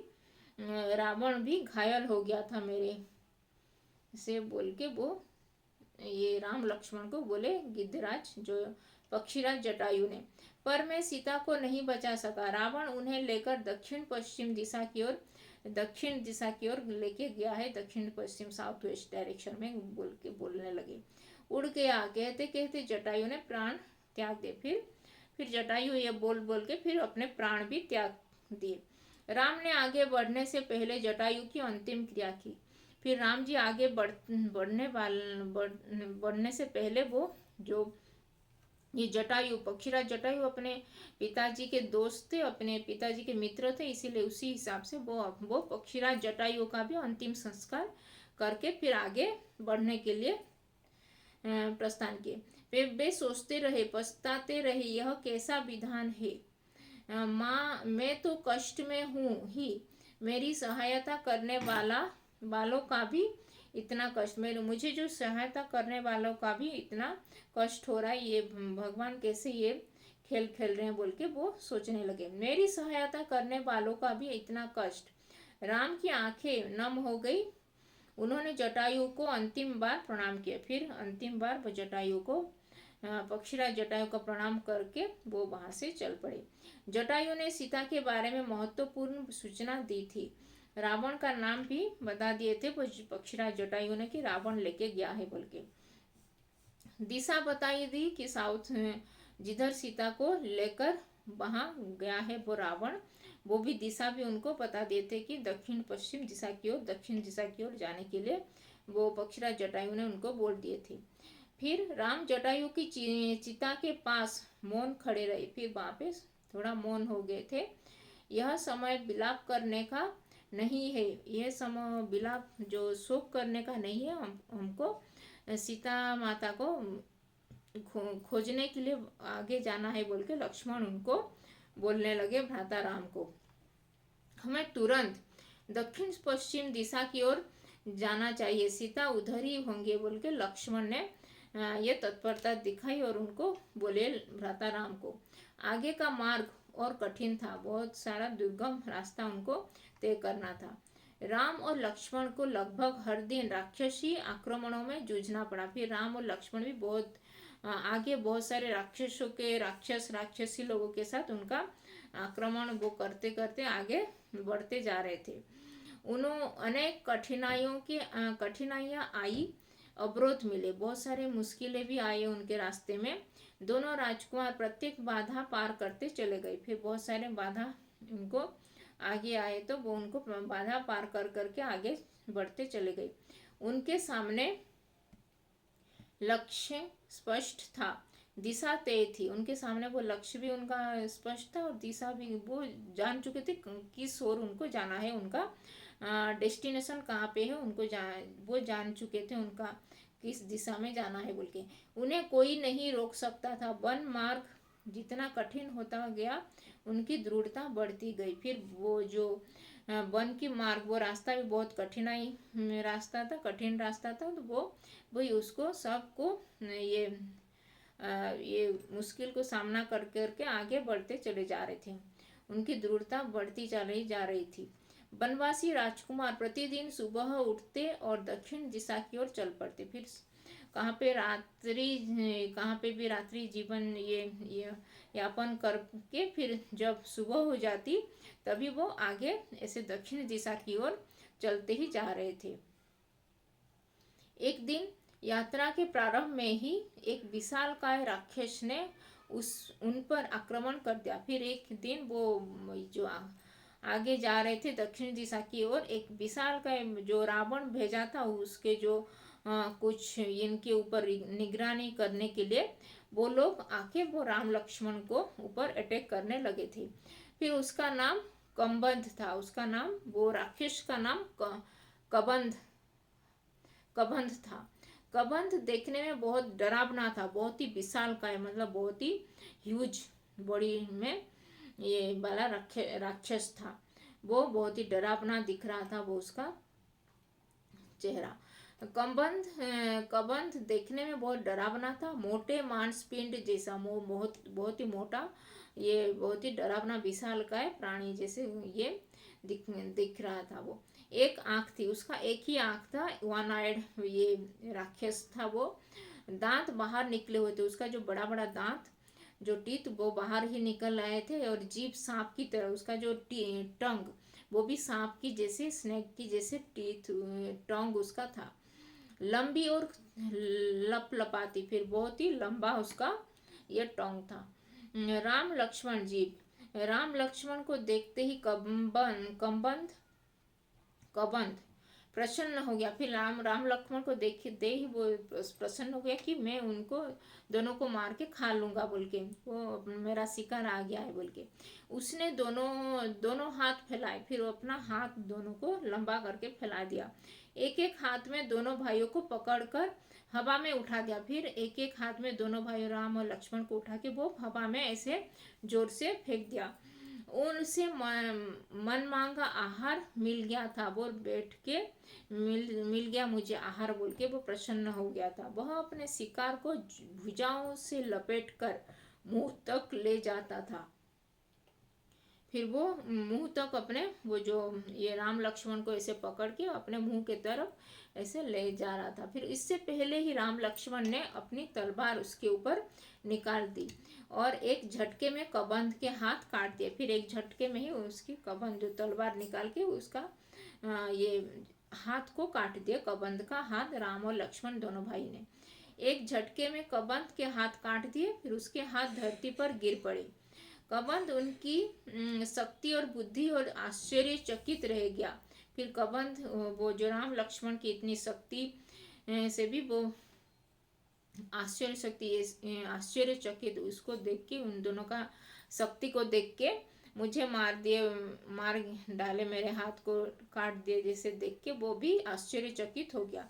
रावण भी घायल हो गया था मेरे से बोल के वो ये राम लक्ष्मण को बोले गिद्धराज जो पक्षीराज जटायु ने। पर मैं सीता को नहीं बचा सका, रावण उन्हें लेकर दक्षिण पश्चिम दिशा की ओर लेके गया है, दक्षिण पश्चिम साउथ वेस्ट डायरेक्शन में बोल के बोलने लगे। उड़ गया, कहते कहते जटायु ने प्राण त्याग दे। फिर जटायु ये बोल बोल के फिर अपने प्राण भी त्याग दिए। राम ने आगे बढ़ने से पहले जटायु की अंतिम क्रिया की। फिर राम जी आगे बढ़ने से पहले वो जो ये जटायु, पक्षीराज जटायु अपने पिताजी के दोस्त थे, अपने पिताजी के मित्र थे, इसीलिए उसी हिसाब से वो पक्षीराज जटायु का भी अंतिम संस्कार करके फिर आगे बढ़ने के लिए प्रस्थान किए। वे सोचते रहे, पछताते रहे, यह कैसा विधान है। माँ मैं तो कष्ट में हूँ ही, मेरी सहायता करने वालों का भी इतना कष्ट, मुझे जो सहायता करने वालों का भी इतना कष्ट हो रहा है, ये भगवान कैसे ये खेल खेल रहे हैं बोल के वो सोचने लगे। मेरी सहायता करने वालों का भी इतना कष्ट। राम की आंखें नम हो गई, उन्होंने जटायु को अंतिम बार प्रणाम किया। फिर अंतिम बार वो जटायु को पक्षीराज जटायु का प्रणाम करके वो वहां से चल पड़े। जटायु ने सीता के बारे में महत्वपूर्ण सूचना दी थी, रावण का नाम भी बता दिए थे पक्षीराज जटायु ने कि रावण लेके गया है बोल के। दिशा बताई दी कि साउथ जिधर सीता को लेकर वहां गया है वो रावण, वो भी दिशा भी उनको बता देते कि दक्षिण पश्चिम दिशा की ओर, दक्षिण दिशा की ओर जाने के लिए वो पक्षीराज जटायु ने उनको बोल दिए थे। फिर राम जटायु की चिता के पास मौन खड़े रहे, फिर वहां पे थोड़ा मौन हो गए थे। यह समय विलाप करने का नहीं है, यह समय विलाप जो शोक करने का नहीं है, हमको सीता माता को खोजने के लिए आगे जाना है बोल के लक्ष्मण उनको बोलने लगे, भ्राता राम को। हमें तुरंत दक्षिण पश्चिम दिशा की ओर जाना चाहिए, सीता उधर ही होंगे बोल के लक्ष्मण ने ये तत्परता दिखाई और उनको बोले भ्राता राम को। आगे का मार्ग और कठिन था, बहुत सारा दुर्गम रास्ता उनको तय करना था। राम और लक्ष्मण को लगभग हर दिन राक्षसी आक्रमणों में जूझना पड़ा। फिर राम और लक्ष्मण भी बहुत आगे बहुत सारे राक्षसी लोगों के साथ उनका आक्रमण वो करते करते आगे बढ़ते जा रहे थे। उन्होंने अनेक कठिनाइयां आई, अवरोध मिले, बहुत सारे मुश्किलें भी आए उनके रास्ते में। दोनों राजकुमार प्रत्येक बाधा पार करते चले गए। फिर बहुत सारे बाधा उनको आगे आए तो वो उनको बाधा पार कर करके आगे बढ़ते चले गए। उनके सामने लक्ष्य स्पष्ट था, दिशा तय थी, उनके सामने वो लक्ष्य भी उनका स्पष्ट था और दिशा भी वो जान चुके थे किस ओर उनको जाना है, उनका डेस्टिनेशन कहाँ पे है वो जान चुके थे उनका किस दिशा में जाना है बोल के। उन्हें कोई नहीं रोक सकता था। वन मार्ग जितना कठिन होता गया उनकी दृढ़ता बढ़ती गई। फिर वो जो वन की मार्ग वो रास्ता भी बहुत कठिन रास्ता था तो वो वही उसको सबको ये मुश्किल को सामना कर करके आगे बढ़ते चले जा रहे थे, उनकी दृढ़ता बढ़ती जा रही थी। वनवासी राजकुमार प्रतिदिन सुबह उठते और दक्षिण दिशा की ओर चल पड़ते। फिर कहाँ पे भी रात्रि जीवन ये यापन करके फिर जब सुबह हो जाती तभी वो आगे ऐसे दक्षिण दिशा की ओर चलते ही जा रहे थे। एक दिन यात्रा के प्रारंभ में ही एक विशालकाय राक्षस ने उन पर आक्रमण कर दिया। फिर एक दिन वो जो आगे जा रहे थे दक्षिण दिशा की ओर। एक विशाल का जो रावण भेजा था उसके जो कुछ इनके ऊपर निगरानी करने के लिए वो लोग आके वो राम लक्ष्मण को ऊपर अटैक करने लगे थे। फिर उसका नाम कबंध था, उसका नाम, वो राक्षस का नाम कबंध कबंध था। कबंध देखने में बहुत डरावना था, बहुत ही विशाल का है, मतलब बहुत ही ह्यूज बॉडी में ये वाला राक्षस था। वो बहुत ही डरावना दिख रहा था वो उसका चेहरा। कबंध देखने में बहुत डरावना था, मोटे मांसपिंड जैसा, बहुत बहुत ही मोटा, ये बहुत ही डरावना विशाल का है प्राणी जैसे ये दिख रहा था। वो एक आंख थी उसका, एक ही आंख था, वन आइड ये राक्षस था। वो दांत बाहर निकले हुए थे, उसका जो बड़ा बड़ा दांत, जो टीथ वो बाहर ही निकल आए थे, और जीभ सांप की तरह, उसका जो टंग वो भी सांप की जैसे, स्नेक की जैसे टीथ टंग उसका था, लंबी और लपलपाती, फिर बहुत ही लंबा उसका ये टंग था। राम लक्ष्मण को देखते ही कबंध प्रसन्न हो गया। फिर राम लक्ष्मण को दे ही वो प्रसन्न हो गया कि मैं उनको दोनों को मार के खा लूंगा बोल के, वो मेरा शिकार आ गया है बोल के। उसने दोनों हाथ फैलाए, फिर वो अपना हाथ दोनों को लंबा करके फैला दिया। एक एक हाथ में दोनों भाइयों को पकड़कर हवा में उठा दिया। फिर एक एक हाथ में दोनों भाई राम और लक्ष्मण को उठा के वो हवा में ऐसे जोर से फेंक दिया। उनसे मन मांगा आहार मिल गया था, वो बैठ के मिल गया मुझे आहार बोल के वो प्रसन्न हो गया था। वह अपने शिकार को भुजाओं से लपेटकर मुंह तक ले जाता था। फिर वो मुंह तक अपने वो जो ये राम लक्ष्मण को ऐसे पकड़ के अपने मुंह के तरफ ऐसे ले जा रहा था। फिर इससे पहले ही राम लक्ष्मण ने अपनी तलवार उसके ऊपर निकाल दी और एक झटके में कबंध के हाथ काट दिए। फिर एक झटके में ही उसकी कबंध जो तलवार निकाल के उसका ये हाथ को काट दिया। कबंध का हाथ राम और लक्ष्मण दोनों भाई ने एक झटके में कबंध के हाथ काट दिए। फिर उसके हाथ धरती पर गिर पड़े। कबंध उनकी शक्ति और बुद्धि और आश्चर्यचकित रह गया। फिर कबंध वो जो राम लक्ष्मण की इतनी शक्ति से भी वो आश्चर्यचकित, उसको देख के, उन दोनों का शक्ति को देख के, मुझे मार डाले, मेरे हाथ को काट दिए जैसे देख के वो भी आश्चर्यचकित हो गया।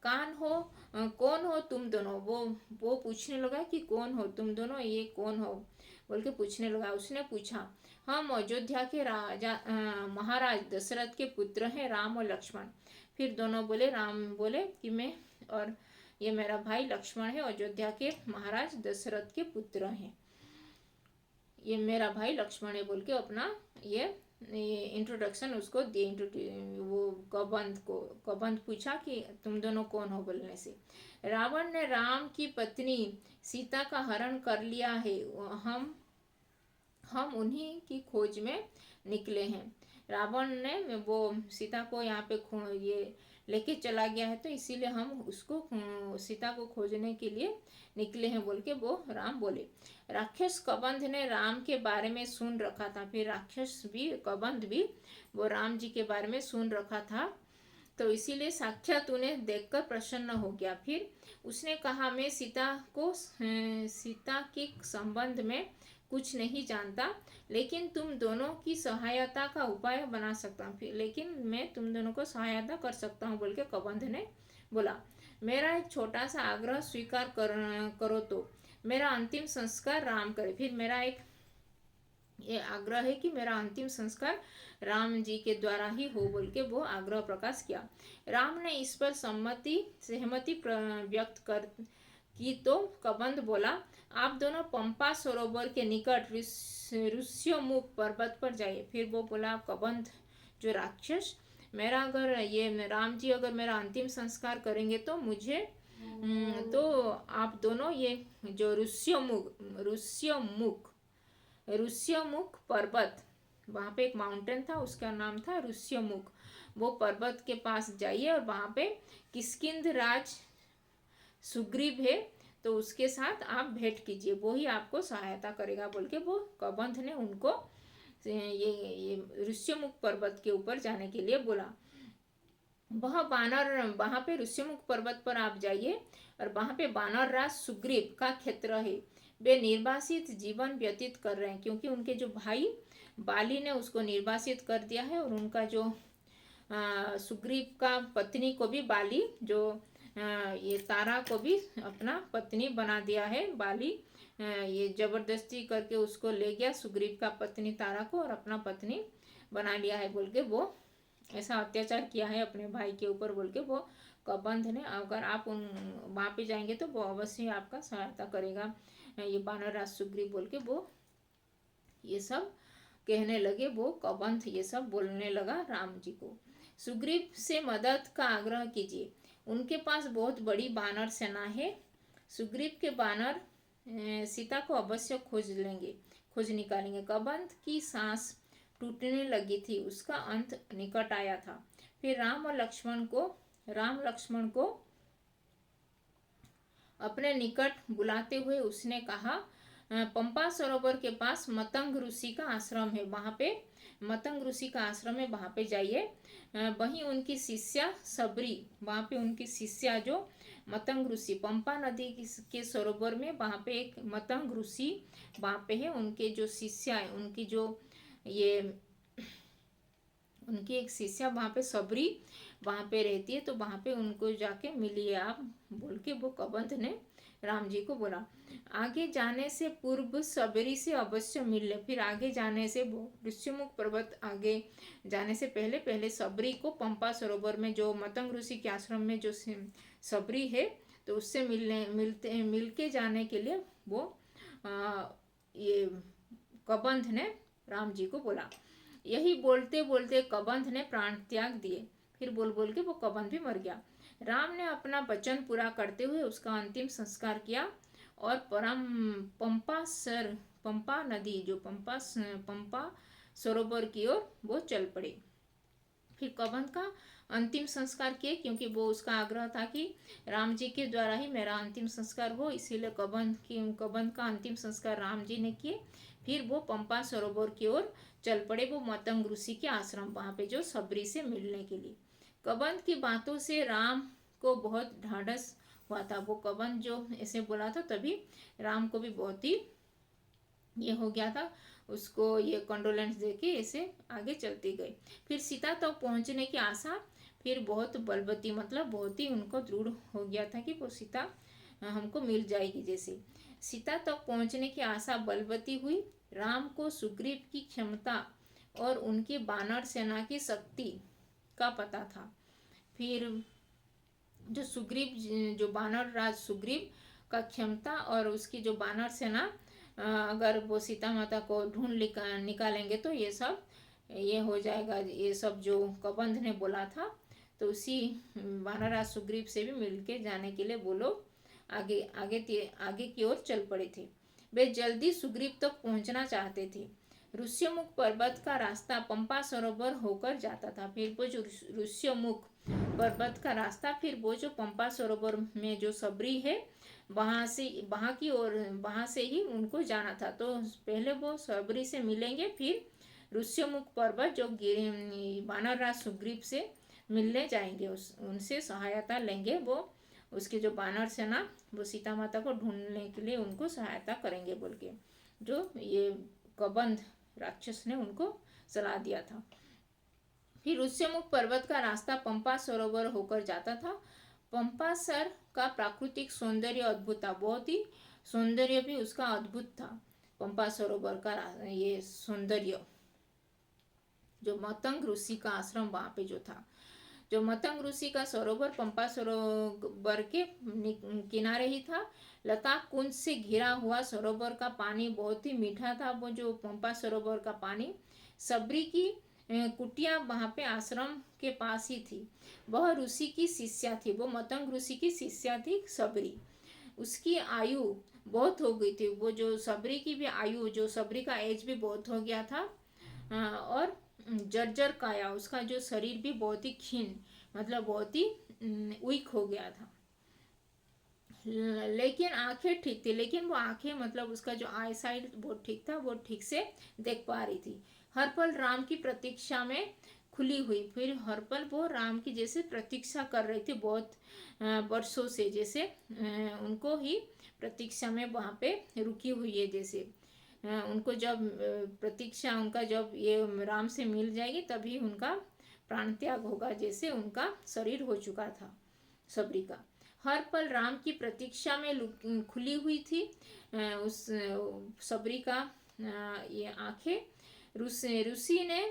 कौन हो तुम दोनों, वो पूछने लगा कि कौन हो तुम दोनों, ये कौन हो बोल के पूछने लगा। उसने पूछा, हम अयोध्या के राजा महाराज दशरथ के पुत्र हैं राम और लक्ष्मण। फिर दोनों बोले, राम बोले कि मैं और ये मेरा भाई लक्ष्मण है, अयोध्या के महाराज दशरथ के पुत्र हैं, ये मेरा भाई लक्ष्मण है बोल के अपना ये इंट्रोडक्शन उसको दिए। वो कबंध पूछा कि तुम दोनों कौन हो बोलने से, रावण ने राम की पत्नी सीता का हरण कर लिया है, हम उन्हीं की खोज में निकले हैं। रावण ने वो सीता को यहाँ पे ये लेके चला गया है, तो इसीलिए हम उसको सीता को खोजने के लिए निकले हैं बोल के वो राम बोले। राक्षस कबंध ने राम के बारे में सुन रखा था। फिर राक्षस भी कबंध भी वो राम जी के बारे में सुन रखा था, तो इसीलिए साक्षात उन्हें देखकर प्रसन्न हो गया। फिर उसने कहा, मैं सीता के संबंध में कुछ नहीं जानता, लेकिन तुम दोनों की सहायता का उपाय बना सकता हूँ, लेकिन मैं तुम दोनों को सहायता कर सकता हूँ बोल के कबंध ने बोला। मेरा एक छोटा सा आग्रह स्वीकार करो तो मेरा अंतिम संस्कार राम करे। फिर मेरा एक ये आग्रह है कि मेरा अंतिम संस्कार राम जी के द्वारा ही हो बोल के वो आग्रह प्रकाश किया। राम ने इस पर सहमति व्यक्त कर की, तो कबंध बोला, आप दोनों पंपा सरोवर के निकट ऋष्यमुख पर्वत पर जाइए। फिर वो बोला, कबंध जो राक्षस, मेरा अगर ये राम जी अगर मेरा अंतिम संस्कार करेंगे तो मुझे तो आप दोनों ये जो ऋष्यमुख पर्वत, वहाँ पे एक माउंटेन था, उसका नाम था ऋष्यमुख, वो पर्वत के पास जाइए और वहाँ पे किष्किंध राज सुग्रीव है, तो उसके साथ आप भेंट कीजिए, वो ही आपको सहायता करेगा बोल के वो कबंध ने उनको ये ऋष्यमुख पर्वत के ऊपर जाने के लिए बोला। वह बानर, वहाँ पे ऋष्यमुख पर्वत पर आप जाइए और वहाँ पे बानर राज सुग्रीव का क्षेत्र है। वे निर्वासित जीवन व्यतीत कर रहे हैं क्योंकि उनके जो भाई बाली ने उसको निर्वासित कर दिया है, और उनका जो सुग्रीव का पत्नी को भी बाली, जो ये तारा को भी अपना पत्नी बना दिया है बाली। ये जबरदस्ती करके उसको ले गया सुग्रीव का पत्नी तारा को और अपना पत्नी बना लिया है बोल के वो ऐसा अत्याचार किया है अपने भाई के ऊपर बोल के वो कबंध ने। अगर आप उन वहाँ पे जाएंगे तो वो अवश्य आपका सहायता करेगा, ये बानर राज सुग्रीव बोल के वो ये सब कहने लगे। वो कबंध ये सब बोलने लगा राम जी को। सुग्रीव से मदद का आग्रह कीजिए, उनके पास बहुत बड़ी बानर सेना है। सुग्रीव के बानर सीता को अवश्य खोज निकालेंगे। कबंध की सांस टूटने लगी थी, उसका अंत निकट आया था। फिर राम लक्ष्मण को अपने निकट बुलाते हुए उसने कहा, पंपा सरोवर के पास मतंग ऋषि का आश्रम है, वहाँ पे मतंग ऋषि का आश्रम है, वहाँ पे जाइए। वहीं उनकी शिष्या सबरी, वहाँ पे उनकी शिष्या जो मतंग ऋषि पंपा नदी के सरोवर में वहाँ पे एक मतंग ऋषि वहाँ पे है। उनके जो शिष्या है, उनकी एक शिष्या वहाँ पे सबरी वहाँ पे रहती है, तो वहाँ पे उनको जाके मिलिए आप बोल के वो कबंध ने राम जी को बोला। आगे जाने से पूर्व सबरी से अवश्य मिल ले। फिर आगे जाने से वो ऋष्यमुख पर्वत आगे जाने से पहले सबरी को पंपा सरोवर में जो मतंग ऋषि के आश्रम में जो सबरी है तो उससे मिल के जाने के लिए वो ये कबंध ने राम जी को बोला। यही बोलते बोलते कबंध ने प्राण त्याग दिए। फिर बोल बोल के वो कबंध भी मर गया। राम ने अपना वचन पूरा करते हुए उसका अंतिम संस्कार किया और पंपा नदी जो पंपा सरोवर की ओर वो चल पड़े। फिर कबंध का अंतिम संस्कार किए, क्योंकि वो उसका आग्रह था कि राम जी के द्वारा ही मेरा अंतिम संस्कार हो, इसीलिए कबंध का अंतिम संस्कार राम जी ने किए। फिर वो पंपा सरोवर की ओर चल पड़े, वो मतंग ऋषि के आश्रम वहाँ पे जो सबरी से मिलने के लिए। कबंध की बातों से राम को बहुत ढाढ़स हुआ था। वो कबंध जो ऐसे बोला था तभी राम को भी बहुत ही ये हो गया था, उसको ये कंडोलेंस देके ऐसे आगे चलती गई। फिर सीता तक पहुंचने की आशा फिर बहुत बलवती, मतलब बहुत ही उनको दृढ़ हो गया था कि वो सीता हमको मिल जाएगी। जैसे सीता तक पहुंचने की आशा बलवती हुई। राम को सुग्रीव की क्षमता और उनकी बानर सेना की शक्ति का पता था। फिर जो बानर राज सुग्रीव का क्षमता और उसकी जो बानर सेना, अगर वो सीता माता को ढूंढ निकालेंगे तो ये हो जाएगा। ये सब जो कबंध ने बोला था तो उसी वानर राज सुग्रीव से भी मिलके जाने के लिए वो लोग आगे की ओर चल पड़े थे। वे जल्दी सुग्रीव तक पहुंचना चाहते थे। ऋष्यमुख पर्वत का रास्ता पंपा सरोवर होकर जाता था। फिर वो जो ऋष्यमुख पर्वत का रास्ता, फिर वो जो पंपा सरोवर में जो सबरी है वहाँ से ही उनको जाना था। तो पहले वो सबरी से मिलेंगे, फिर ऋष्यमुख पर्वत जो वानर राज सुग्रीव से मिलने जाएंगे, उनसे सहायता लेंगे। वो उसके जो बानर सेना वो सीता माता को ढूंढने के लिए उनको सहायता करेंगे बोल के जो ये कबंध राक्षस ने उनको सलाह दिया था। फिर ऋष्यमुख पर्वत का रास्ता पंपा सरोवर होकर जाता था। पंपा सर का प्राकृतिक सौंदर्य अद्भुत था, बहुत ही सौंदर्य भी उसका अद्भुत था। पंपा सरोवर का ये सौंदर्य, जो मतंग ऋषि का आश्रम वहाँ पे जो था, जो मतंग ऋषि का सरोवर पंपा सरोवर के किनारे ही था। लता कुंज से घिरा हुआ सरोवर का पानी बहुत ही मीठा था। वो जो पंपा सरोवर का पानी, सबरी की कुटिया वहाँ पे आश्रम के पास ही थी। वह ऋषि की शिष्या थी, वो मतंग ऋषि की शिष्या थी सबरी। उसकी आयु बहुत हो गई थी, वो जो सबरी की भी आयु, जो सबरी का एज भी बहुत हो गया था। और जर्जर काया, उसका जो शरीर भी बहुत ही क्षीण, मतलब बहुत ही वीक हो गया था। लेकिन आंखें ठीक थी, लेकिन वो आंखें मतलब उसका जो आई साइड बहुत ठीक था, वो ठीक से देख पा रही थी। हर पल राम की प्रतीक्षा में खुली हुई। फिर हर पल वो राम की जैसे प्रतीक्षा कर रही थी बहुत वर्षों से, जैसे उनको ही प्रतीक्षा में वहाँ पे रुकी हुई है। जैसे उनको जब प्रतीक्षा उनका जब ये राम से मिल जाएगी तभी उनका प्राण त्याग होगा, जैसे उनका शरीर हो चुका था सबरी का। हर पल राम की प्रतीक्षा में खुली हुई थी उस सबरी का ये आंखें। ऋषि ने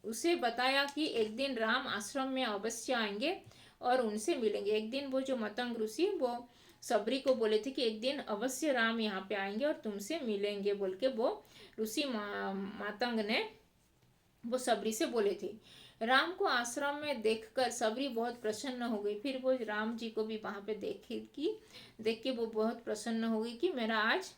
उसे बताया कि एक दिन राम आश्रम में अवश्य आएंगे और उनसे मिलेंगे। एक दिन वो जो मतंग ऋषि वो सबरी को बोले थे कि एक दिन अवश्य राम यहाँ पे आएंगे और तुमसे मिलेंगे बोल के वो ऋषि मातंग ने वो सबरी से बोले थे। राम को आश्रम में देखकर सबरी बहुत प्रसन्न हो गई। फिर वो राम जी को भी वहाँ पे देख के वो बहुत प्रसन्न हो गई कि मेरा आज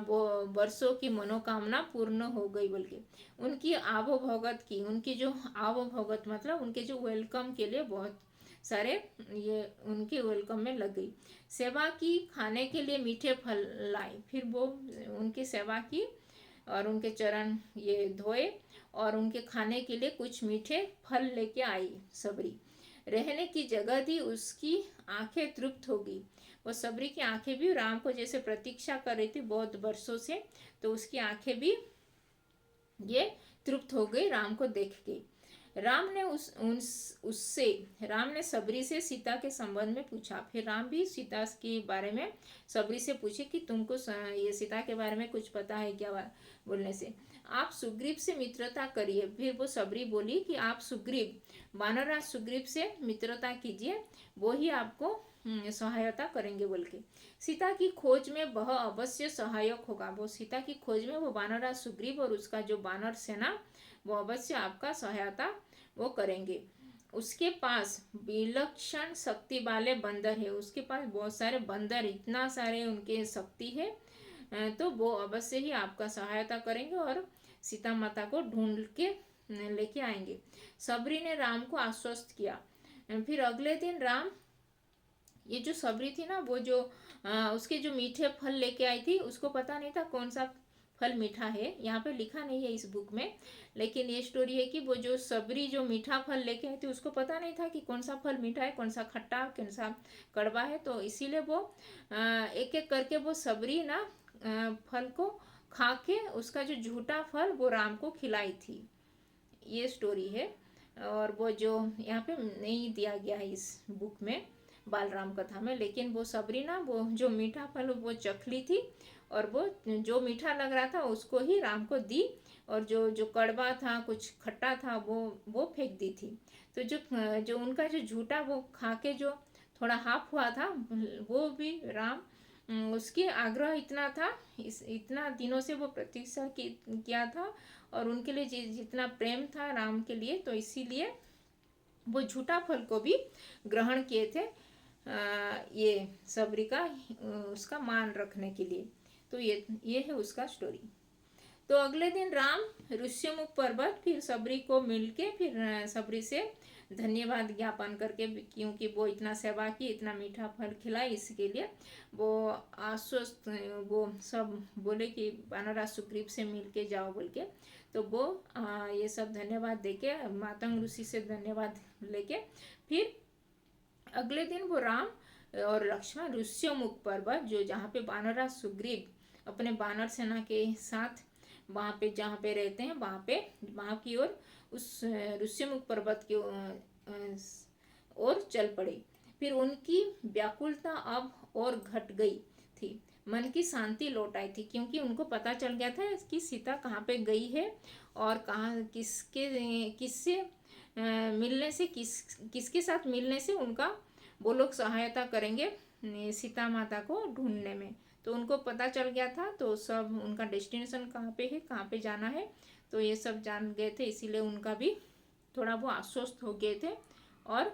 वो वर्षों की मनोकामना पूर्ण हो गई बोल के। उनकी आवभगत की, उनकी जो आवभगत मतलब उनके जो वेलकम के लिए बहुत सारे ये उनके वेलकम में लग गई। सेवा की, खाने के लिए मीठे फल लाई। फिर वो उनकी सेवा की और उनके चरण ये धोए और उनके खाने के लिए कुछ मीठे फल लेके आई सबरी। रहने की जगह दी, उसकी आंखें तृप्त होगी। वो सबरी की आंखें भी राम को जैसे प्रतीक्षा कर रही थी बहुत वर्षों से, तो उसकी आंखें भी ये तृप्त हो गई राम को देख के। राम ने सबरी से सीता के संबंध में पूछा। फिर राम भी सीता के बारे में सबरी से पूछे कि तुमको ये सीता के बारे में कुछ पता है क्या। बोलने से आप सुग्रीव से मित्रता करिए। फिर वो सबरी बोली कि आप सुग्रीव, वानरराज सुग्रीव से मित्रता कीजिए, वो ही आपको सहायता करेंगे बोल के। सीता की खोज में वह अवश्य सहायक होगा। वो सीता की खोज में वो वानरराज सुग्रीव और उसका जो वानर सेना वो अवश्य आपका सहायता वो करेंगे। उसके पास विलक्षण शक्ति वाले बंदर है। उसके पास बहुत सारे बंदर, इतना सारे उनके शक्ति है, तो वो अवश्य ही आपका सहायता करेंगे और सीता माता को ढूंढ के लेके आएंगे। सबरी ने राम को आश्वस्त किया। फिर अगले दिन राम, ये जो सबरी थी ना वो जो उसके जो मीठे फल लेके आई थी, उसको पता नहीं था कौन सा फल मीठा है। यहाँ पे लिखा नहीं है इस बुक में, लेकिन ये स्टोरी है कि वो जो सबरी जो मीठा फल लेके आई थी उसको पता नहीं था कि कौन सा फल मीठा है, कौन सा खट्टा, कौन सा कड़वा है। तो इसीलिए वो एक एक करके वो सबरी ना फल को खा के उसका जो झूठा फल वो राम को खिलाई थी। ये स्टोरी है और वो जो यहाँ पे नहीं दिया गया है इस बुक में बालराम कथा में, लेकिन वो सबरी ना वो जो मीठा फल वो चख ली थी और वो जो मीठा लग रहा था उसको ही राम को दी और जो जो कड़वा था, कुछ खट्टा था, वो फेंक दी थी। तो जो उनका जो झूठा वो खा के जो थोड़ा हाफ हुआ था वो भी राम, उसके आग्रह इतना था, इतना दिनों से वो प्रतीक्षा किया था और उनके लिए जितना प्रेम था राम के लिए, तो इसीलिए वो झूठा फल को भी ग्रहण किए थे ये सबरी का उसका मान रखने के लिए। तो ये है उसका स्टोरी। तो अगले दिन राम ऋष्यमुख पर्वत फिर सबरी को मिलके फिर सबरी से धन्यवाद ज्ञापन करके, क्योंकि वो इतना सेवा की, इतना मीठा फल खिलाए, इसके लिए वो आश्वस्त वो सब बोले कि वानरराज सुग्रीव से मिल के जाओ बोल के। तो वो ये सब धन्यवाद देके मातंग ऋषि से धन्यवाद लेके फिर अगले दिन वो राम और लक्ष्मण ऋष्यमुख पर्वत जो जहाँ पे वानरराज सुग्रीव अपने वानर सेना के साथ वहाँ पे जहाँ पे रहते हैं वहाँ की ओर उस ऋष्यमुख पर्वत की ओर चल पड़े। फिर उनकी व्याकुलता अब और घट गई थी, मन की शांति लौट आई थी, क्योंकि उनको पता चल गया था कि सीता कहाँ पे गई है और कहाँ किससे मिलने से किसके साथ मिलने से उनका वो लोग सहायता करेंगे सीता माता को ढूंढने में। तो उनको पता चल गया था, तो सब उनका डेस्टिनेशन कहाँ पे है, कहाँ पे जाना है, तो ये सब जान गए थे, इसीलिए उनका भी थोड़ा वो आश्वस्त हो गए थे और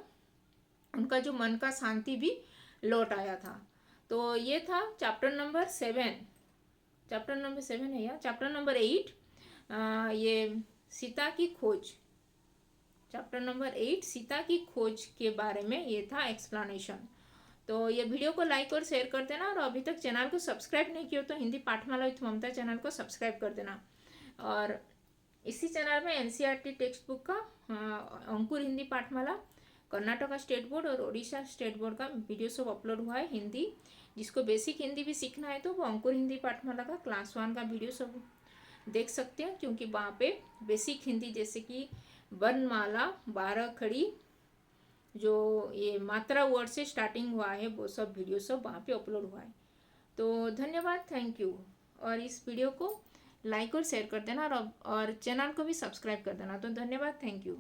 उनका जो मन का शांति भी लौट आया था। तो ये था चैप्टर नंबर 7। चैप्टर नंबर 7 है या चैप्टर नंबर 8, ये सीता की खोज। चैप्टर नंबर 8 सीता की खोज के बारे में ये था एक्सप्लेनेशन। तो ये वीडियो को लाइक और शेयर कर देना और अभी तक चैनल को सब्सक्राइब नहीं किया तो हिंदी पाठमाला विथ ममता चैनल को सब्सक्राइब कर देना। और इसी चैनल में एनसीईआरटी टेक्स्ट बुक का अंकुर हिंदी पाठमाला, कर्नाटका स्टेट बोर्ड और उड़ीसा स्टेट बोर्ड का वीडियो सब अपलोड हुआ है हिंदी। जिसको बेसिक हिंदी भी सीखना है तो वो अंकुर हिंदी पाठमाला का क्लास 1 का वीडियो सब देख सकते हैं, क्योंकि वहाँ पे बेसिक हिंदी जैसे कि वर्णमाला, 12 खड़ी, जो ये मात्रा वर्ड से स्टार्टिंग हुआ है वो सब वीडियो सब वहाँ पे अपलोड हुआ है। तो धन्यवाद, थैंक यू। और इस वीडियो को लाइक और शेयर कर देना और चैनल को भी सब्सक्राइब कर देना। तो धन्यवाद, थैंक यू।